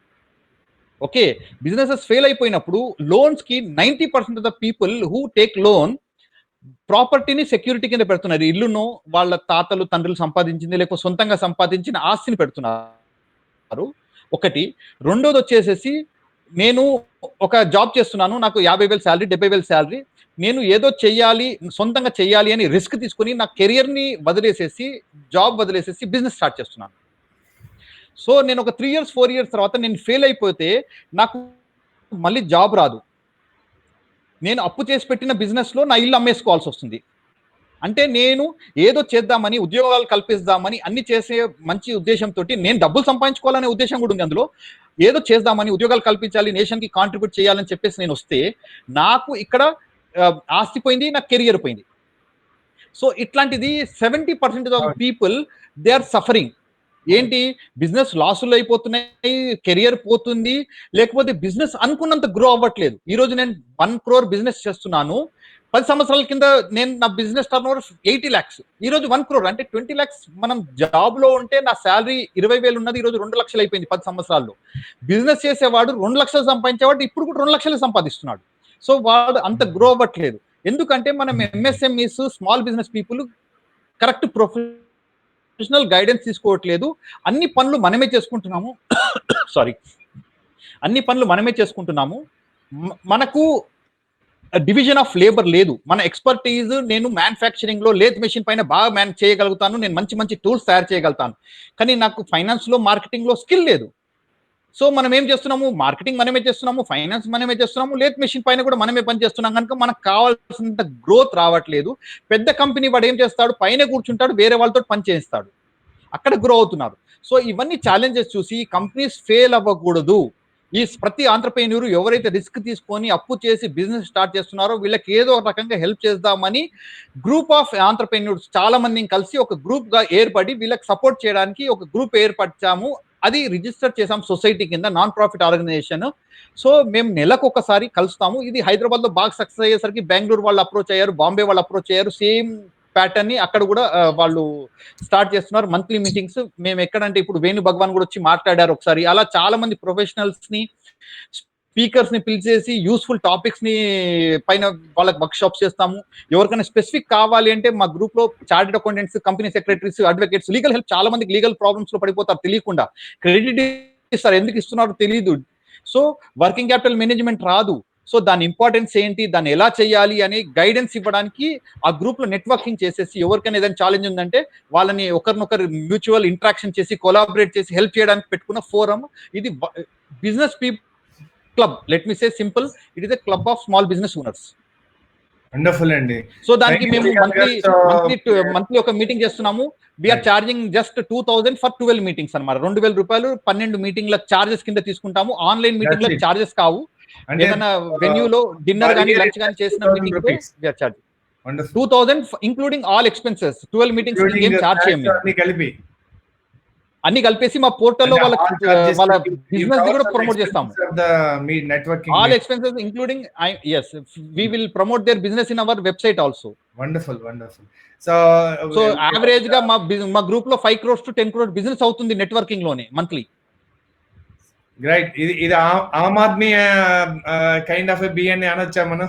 ఓకే, బిజినెసెస్ ఫెయిల్ అయిపోయినప్పుడు లోన్స్ కి 90% of the people who take loan ప్రాపర్టీని సెక్యూరిటీ కింద పెడుతున్నారు. ఇల్లును వాళ్ళ తాతలు తండ్రులు సంపాదించింది లేకపోతే సొంతంగా సంపాదించిన ఆస్తిని పెడుతున్నారు. ఒకటి. రెండోది వచ్చేసేసి నేను ఒక జాబ్ చేస్తున్నాను, నాకు 50,000 శాలరీ, 70,000 శాలరీ. నేను ఏదో చెయ్యాలి, సొంతంగా చెయ్యాలి అని రిస్క్ తీసుకుని నా కెరియర్ని వదిలేసేసి, జాబ్ వదిలేసేసి బిజినెస్ స్టార్ట్ చేస్తున్నాను. సో నేను ఒక 3 years 4 years తర్వాత నేను ఫెయిల్ అయిపోతే నాకు మళ్ళీ జాబ్ రాదు. నేను అప్పు చేసి పెట్టిన బిజినెస్లో నా ఇల్లు అమ్మేసుకోవాల్సి వస్తుంది. అంటే నేను ఏదో చేద్దామని, ఉద్యోగాలు కల్పిద్దామని అన్ని చేసే మంచి ఉద్దేశంతో, నేను డబ్బులు సంపాదించుకోవాలనే ఉద్దేశం కూడా ఉంది అందులో. ఏదో చేద్దామని, ఉద్యోగాలు కల్పించాలి, నేషన్కి కాంట్రిబ్యూట్ చేయాలని చెప్పేసి నేను వస్తే నాకు ఇక్కడ ఆస్తి పోయింది, నా కెరియర్ పోయింది. సో ఇట్లాంటిది 70% of people they are suffering. ఏంటి, బిజినెస్ లాసులు అయిపోతున్నాయి, కెరియర్ పోతుంది, లేకపోతే బిజినెస్ అనుకున్నంత గ్రో అవ్వట్లేదు. ఈ రోజు నేను 1 crore బిజినెస్ చేస్తున్నాను. 10 సంవత్సరాల కింద నేను నా బిజినెస్ టర్న్ ఓవర్ 80 lakhs, ఈ రోజు 1 crore అంటే 20 lakhs. మనం జాబ్ లో ఉంటే నా శాలరీ 20,000 ఉన్నది, ఈ రోజు 2 లక్షలు అయిపోయింది 10 సంవత్సరాల్లో. బిజినెస్ చేసేవాడు 2 లక్షలు సంపాదించేవాడు ఇప్పుడు కూడా 2 లక్షలు సంపాదిస్తున్నాడు. సో వాడు అంత గ్రో అవ్వట్లేదు. ఎందుకంటే మనం MSMEs, small business people correct professional guidance తీసుకోవట్లేదు. అన్ని పనులు మనమే చేసుకుంటున్నాము. సారీ, అన్ని పనులు మనమే చేసుకుంటున్నాము. మనకు డివిజన్ ఆఫ్ లేబర్ లేదు. మన ఎక్స్పర్టీజ్, నేను మ్యానుఫ్యాక్చరింగ్ లో లేత్ మెషిన్ పైన బాగా చేయగలుగుతాను, నేను మంచి మంచి టూల్స్ తయారు చేయగలుగుతాను, కానీ నాకు ఫైనాన్స్ లో, మార్కెటింగ్ లో స్కిల్ లేదు. సో మనం ఏం చేస్తున్నాము, మార్కెటింగ్ మనమే చేస్తున్నాము, ఫైనాన్స్ మనమే చేస్తున్నాము, లేత్ మెషిన్ పైన కూడా మనమే పని చేస్తున్నాం. కనుక మనకు కావాల్సినంత గ్రోత్ రావట్లేదు. పెద్ద కంపెనీ వాడు ఏం చేస్తాడు, పైన కూర్చుంటాడు, వేరే వాళ్ళతో పని చేయిస్తాడు, అక్కడ గ్రో అవుతున్నారు. సో ఇవన్నీ ఛాలెంజెస్ చూసి కంపెనీస్ ఫెయిల్ అవ్వకూడదు. ఈ ప్రతి ఆంట్రప్రెన్యూర్ ఎవరైతే రిస్క్ తీసుకొని అప్పు చేసి బిజినెస్ స్టార్ట్ చేస్తున్నారో వీళ్ళకి ఏదో ఒక రకంగా హెల్ప్ చేద్దామని గ్రూప్ ఆఫ్ ఆంట్రప్రెన్యూర్స్ చాలా మందిని కలిసి ఒక గ్రూప్ గా ఏర్పడి వీళ్ళకి సపోర్ట్ చేయడానికి ఒక గ్రూప్ ఏర్పరిచాము. అది రిజిస్టర్ చేసాం సొసైటీ కింద, నాన్ ప్రాఫిట్ ఆర్గనైజేషన్. సో మేము నెలకు ఒకసారి కలుస్తాము. ఇది హైదరాబాద్ లో బాగా సక్సెస్ అయ్యేసరికి బెంగళూరు వాళ్ళు అప్రోచ్ అయ్యారు, బాంబే వాళ్ళు అప్రోచ్ అయ్యారు. సేమ్ ప్యాటర్న్ ని అక్కడ కూడా వాళ్ళు స్టార్ట్ చేస్తున్నారు. మంత్లీ మీటింగ్స్ మేము ఎక్కడంటే ఇప్పుడు వేణు భగవాన్ కూడా వచ్చి మాట్లాడారు ఒకసారి. అలా చాలా మంది ప్రొఫెషనల్స్ ని, స్పీకర్స్ ని పిలిచేసి యూస్ఫుల్ టాపిక్స్ ని పైన వాళ్ళకి వర్క్ షాప్స్ చేస్తాము. ఎవరికైనా స్పెసిఫిక్ కావాలి అంటే మా గ్రూప్ లో chartered accountants, company secretaries, advocates, legal help, చాలా మందికి లీగల్ ప్రాబ్లమ్స్ లో పడిపోతారు తెలియకుండా. క్రెడిట్ ఇస్తారు, ఎందుకు ఇస్తున్నారో తెలియదు. సో వర్కింగ్ క్యాపిటల్ మేనేజ్మెంట్ రాదు. సో దాని ఇంపార్టెన్స్ ఏంటి, దాన్ని ఎలా చేయాలి అని గైడెన్స్ ఇవ్వడానికి ఆ గ్రూప్ లో నెట్వర్కింగ్ చేసేసి, ఎవరికైనా ఏదైనా ఛాలెంజ్ ఉందంటే వాళ్ళని ఒకరినొకరు మ్యూచువల్ ఇంట్రాక్షన్ చేసి, కొలాబరేట్ చేసి హెల్ప్ చేయడానికి పెట్టుకున్న ఫోరం ఇది. Business people club, let me say simple, it is a club of small business owners. Wonderful అండి. సో దానికి మేము మంత్లీ ఒక మీటింగ్ చేస్తున్నాము. We are charging just 2,000 for 12 meetings అనమాట. 2,000 రూపాయలు 12 మీటింగ్ల చార్జెస్ కింద తీసుకుంటాము. ఆన్లైన్ మీటింగ్లకు చార్జెస్ కావు. ఏదైనా వెన్యూలో డిన్నర్ కానీ లంచ్ కానీ చేసిన meeting 2,000 including all expenses. 12 meetings ఏం చార్జ్ చేయము. అన్ని కలిపేసి మా పోర్టల్లో వాళ్ళ బిజినెస్ కూడా ప్రమోట్ చేస్తాము. All expenses including, yes, we will promote their business in our website also. Wonderful. So average గా మా గ్రూప్ లో 5 crores to 10 crores బిజినెస్ అవుతుంది నెట్వర్కింగ్ లోనే మంత్లీ. గ్రేట్. ఇది Aam Aadmi kind of BNA అనొచ్చా మనం?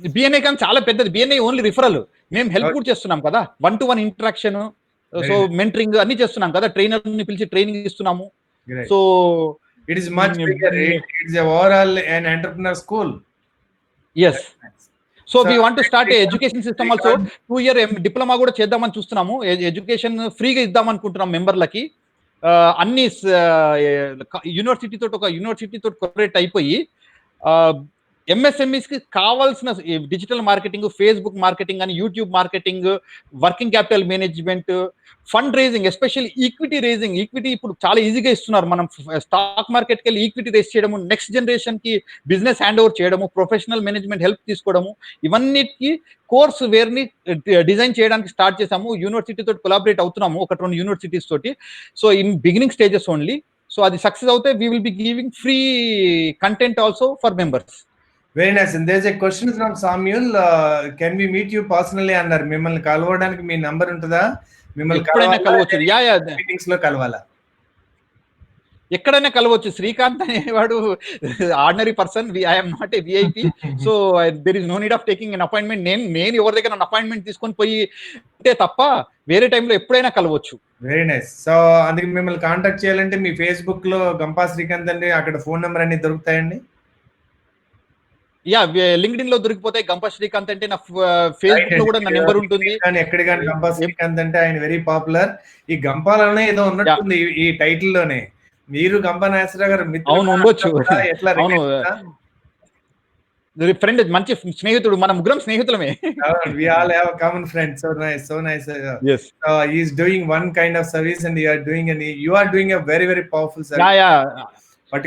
బిఎన్ఏ కానీ చాలా పెద్దది. BNA only referral. మేము హెల్ప్ కూడా చేస్తున్నాం కదా, 1-to-1 ఇంటరాక్షన్, సో మెంటరింగ్ అన్ని చేస్తున్నాం కదా, ట్రైనర్ ని పిలిచి ట్రైనింగ్ ఇస్తున్నాము. So it is much bigger. It is overall an entrepreneur school. yes, so we want to start a education system also. 2-year diploma కూడా చేద్దామని చూస్తున్నాము. ఎడ్యుకేషన్ ఫ్రీగా ఇద్దాం అనుకుంటున్నాం మెంబర్లకి. అన్ని యూనివర్సిటీ తోటి ఒక యూనివర్సిటీ తోటి కొపరేట్ అయిపోయి ఎంఎస్ఎంఈస్ కి కావాల్సిన డిజిటల్ మార్కెటింగ్, ఫేస్బుక్ మార్కెటింగ్ అని, YouTube marketing, working capital management, fund raising, especially equity raising. Equity ఇప్పుడు చాలా ఈజీగా ఇస్తున్నారు. మనం స్టాక్ మార్కెట్కి వెళ్ళి ఈక్విటీ రేస్ చేయడము, నెక్స్ట్ జనరేషన్ కి బిజినెస్ హ్యాండ్ ఓవర్ చేయడము, ప్రొఫెషనల్ మేనేజ్మెంట్ హెల్ప్ తీసుకోవడము, ఇవన్నిటికి కోర్స్ వేర్ని డిజైన్ చేయడానికి స్టార్ట్ చేసాము. యూనివర్సిటీ తోటి కొలాబరేట్ అవుతున్నాము, 1-2 యూనివర్సిటీస్ తోటి. So in beginning stages only. So అది సక్సెస్ అవుతే we will be giving free content also for members. Very nice. And there is a question from Samuel, can we meet you personally అన్నారు. మిమ్మల్ని కలవడానికి మీ number ఉంటుందా? మిమ్మల్ని ఎప్పుడైనా కలవచ్చు. Meetings లో కలవాలా? ఎక్కడైనా కలవచ్చు. శ్రీకాంత్ అనేవాడు ordinary person, I'm not a VIP. So there is no need of taking an appointment. నేను ఎవరి దగ్గర అపాయింట్మెంట్ తీసుకొని పోయి అంటే తప్ప వేరే టైంలో ఎప్పుడైనా కలవచ్చు. Very nice. సో అందుకే మిమ్మల్ని కాంటాక్ట్ చేయాలంటే మీ ఫేస్బుక్ లో గంపా శ్రీకాంత్ అండి, అక్కడ ఫోన్ నెంబర్ అన్ని దొరుకుతాయండి. యా, లింక్డ్ఇన్ లో దొరికిపోతాయి. గంపా శ్రీకాంత్ అంటే నా ఫేస్బుక్ లో కూడా నా నెంబర్ ఉంటుంది. ఎక్కడ కానీ గంపా శ్రీకాంత్ అంటే ఆయన వెరీ పాపులర్. ఈ గంపాలోనే ఏదో ఉన్నట్టుంది ఈ టైటిల్ లోనే. మీరు గంపా నాగేశ్వరరావు గారు అవును, ఉండొచ్చు. అవును, ఫ్రెండ్, మంచి స్నేహితుడు. మన ముగ్గురం స్నేహితులమే. We all have a common friend. So nice, so nice. Yes. He is doing one kind of service, and you are doing a very very powerful service. Yeah.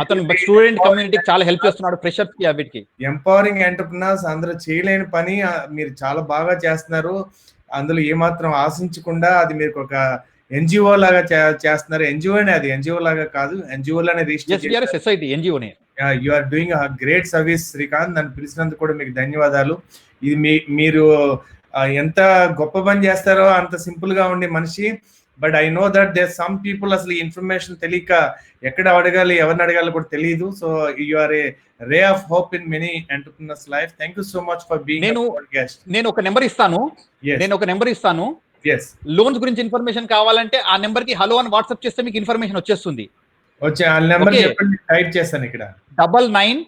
అతను స్టూడెంట్ కమ్యూనిటీకి చాలా హెల్ప్ చేస్తున్నాడు, freshers కి, అవిటికి. Empowering entrepreneurs అందరూ చేయలేని పని మీరు చాలా బాగా చేస్తున్నారు. అందులో ఏమాత్రం ఆశించకుండా అది మీరు ఒక ఎన్జిఓ లాగా చేస్తున్నారు. ఎన్జిఓనే, అది ఎన్జిఓ లాగా కాదు, ఎన్జిఓ లానే రిజిస్టర్ సొసైటీ, ఎన్జిఓనే. You are doing a great service Srikanth. నన్ను పిలిచినందుకు కూడా మీకు ధన్యవాదాలు. ఇది మీరు ఎంత గొప్ప పని చేస్తారో అంత సింపుల్ గా ఉండే మనిషి. But I know that there some people అసలు ఇన్ఫర్మేషన్ తెలియక ఎక్కడ అడగాలి, ఎవరిని అడగాలి కూడా తెలియదు. So you are a ray of hope in many entrepreneurs life. Thank you so much for being నేను ఒక నెంబర్ ఇస్తాను. yes, లోన్స్ గురించి ఇన్ఫర్మేషన్ కావాలంటే ఆ నెంబర్ కి హలో అని వాట్సాప్ చేస్తే మీకు ఇన్ఫర్మేషన్ వచ్చేస్తుంది. వచ్చే ఆ నెంబర్ చెప్పండి, టైప్ చేస్తాను ఇక్కడ. 99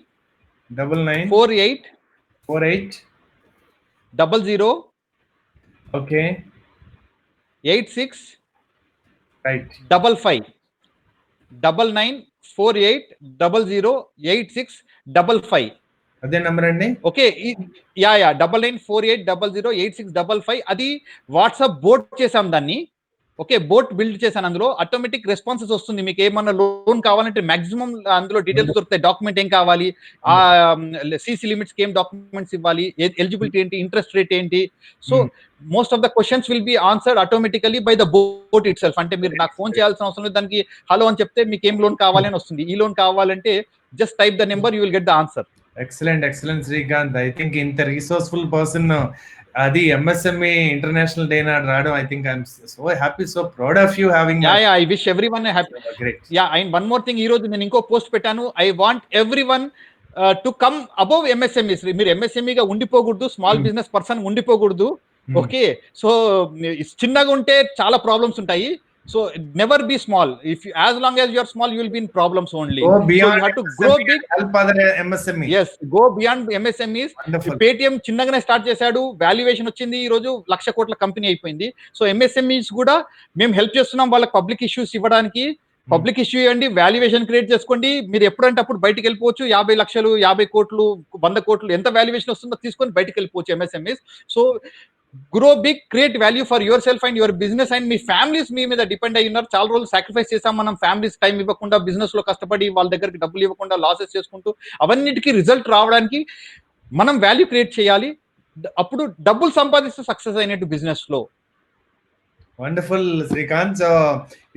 48 00 ఓకే 86 రైట్ 55 99 48 00 86 55. అదే నెంబర్ అండి. ఓకే, 99 48 00 86 55. అది వాట్సాప్ బోట్ చేసాం దాన్ని. ఓకే, బోట్ బిల్డ్ చేశాను. అందులో ఆటోమేటిక్ రెస్పాన్సెస్ వస్తుంది. మీకు ఏమన్నా లోన్ కావాలంటే మాక్సిమం అందులో డీటెయిల్స్ దొరుకుతాయి. డాక్యుమెంట్ ఏం కావాలి, ఆ సిసి లిమిట్స్ ఏం డాక్యుమెంట్స్ ఇవ్వాలి, ఎలిజిబిలిటీ ఏంటి, ఇంట్రెస్ట్ రేట్ ఏంటి. So most of the questions will be answered automatically by the boat it self. అంటే మీరు నాకు ఫోన్ చేయాల్సిన అవసరం లేదు. దానికి హలో అని చెప్తే మీకు ఏం లోన్ కావాలి అని వస్తుంది. ఈ లోన్ కావాలంటే just type the number, you will get the answer. Excellent Srikanth. I think ఇంత రిసోర్స్ఫుల్ పర్సన్ అది ఎంఎస్ఎంఈ ఇంటర్నేషనల్ డే నాడు రావడం, I think I'm so happy, so proud of you having. I wish everyone happy. And one more thing, ఈ రోజు నేను ఇంకో post పెట్టాను. I want everyone to come above MSME. మీరు ఎంఎస్ఎంఈగా ఉండిపోకూడదు, స్మాల్ బిజినెస్ పర్సన్ ఉండిపోకూడదు. ఓకే, సో చిన్నగా ఉంటే చాలా ప్రాబ్లమ్స్ ఉంటాయి. So never be small. As long as you are small, you will be in problems only. Go beyond. So you have to grow big. Help other MSMEs. Yes, go beyond MSMEs. Paytm చిన్నగానే start చేశాడు, valuation వచ్చింది, ఈ రోజు 1,00,000 కోట్ల company అయిపోయింది. So MSMEs కూడా మేము help చేస్తున్నాం వాళ్ళకి పబ్లిక్ ఇష్యూస్ ఇవ్వడానికి. పబ్లిక్ ఇష్యూ ఇవ్వండి, వాల్యుయేషన్ క్రియేట్ చేసుకోండి. మీరు ఎప్పుడంటే అప్పుడు బయటకు వెళ్ళిపోవచ్చు. 50 లక్షలు, 50 కోట్లు, 100 కోట్లు ఎంత వాల్యుయేషన్ వస్తుందో తీసుకొని బయటకు వెళ్ళిపోవచ్చు MSMEs. So grow big, create value for yourself and your business. And మీ ఫ్యామిలీస్ మీ మీద డిపెండ్ అయ్యి ఉన్నారు. చాలా రోజులు సాక్రిఫైస్ చేసాం మనం, ఫ్యామిలీస్ టైం ఇవ్వకుండా, బిజినెస్ లో కష్టపడి వాళ్ళ దగ్గరికి డబ్బులు ఇవ్వకుండా లాసెస్ చేసుకుంటూ. అవన్నిటికీ రిజల్ట్ రావడానికి మనం వాల్యూ క్రియేట్ చేయాలి. అప్పుడు డబ్బులు సంపాదిస్తే సక్సెస్ అయినట్టు బిజినెస్ లో. Wonderful Srikanth. So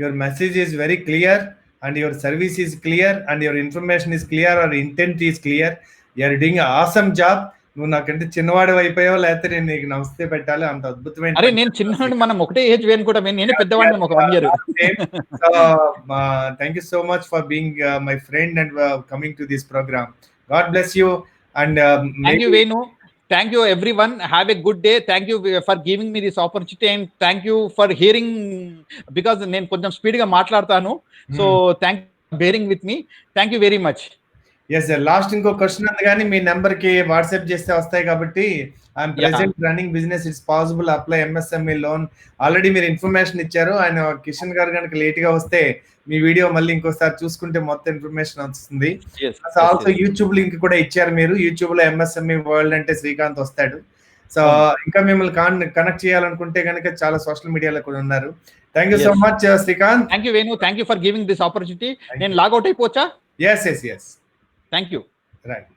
your message is very clear and your service is clear and your information is clear, your intent is clear. You're doing awesome job. నువ్వు నాకంటే చిన్నవాడు అయిపోయావు, లేకపోతే నేను నీకు నమస్తే పెట్టాలి, అంత అద్భుతమైన. అరే నేను చిన్నవాడు, మనం ఒకటే ఏజ్ వేను కూడా, నేనే పెద్దవాడిని ఒక 1 year. Thank you so much for being my friend and coming to this program. God bless you. And thank you Venu. Thank you everyone. Have a good day. Thank you for giving me this opportunity and thank you for hearing, because నేను కొంచెం speed గా మాట్లాడతాను. So thank you for bearing with me. Thank you very much. Yes sir. Last ఇంకో question ఉంది గానీ మీ నంబర్‌కి WhatsApp చేస్తే వస్తాయి కాబట్టి I'm present running business. It's possible apply MSME loan. Already మీరు ఇన్ఫర్మేషన్ ఇచ్చారు. ఆయన కిషన్ గారు గనుక లేట్‌గా వస్తే మీ వీడియో మళ్ళీ ఇంకోసారి చూసుకుంటే మొత్తం ఇన్ఫర్మేషన్ వస్తుంది. ఆల్సో యూట్యూబ్ లింక్ కూడా ఇచ్చారు మీరు. యూట్యూబ్‌లో ఎంఎస్ఎంఈ వరల్డ్ అంటే శ్రీకాంత్ వస్తాడు. సో ఇంకా మిమ్మల్ని కనెక్ట్ చేయాలనుకుంటే గనుక చాలా సోషల్ మీడియాలో కూడా ఉన్నారు. Thank you so much Srikanth. Thank you Venu. Thank you for giving this opportunity. నేను లాగౌట్ అయిపోవచ్చా? yes. Thank you. రైట్.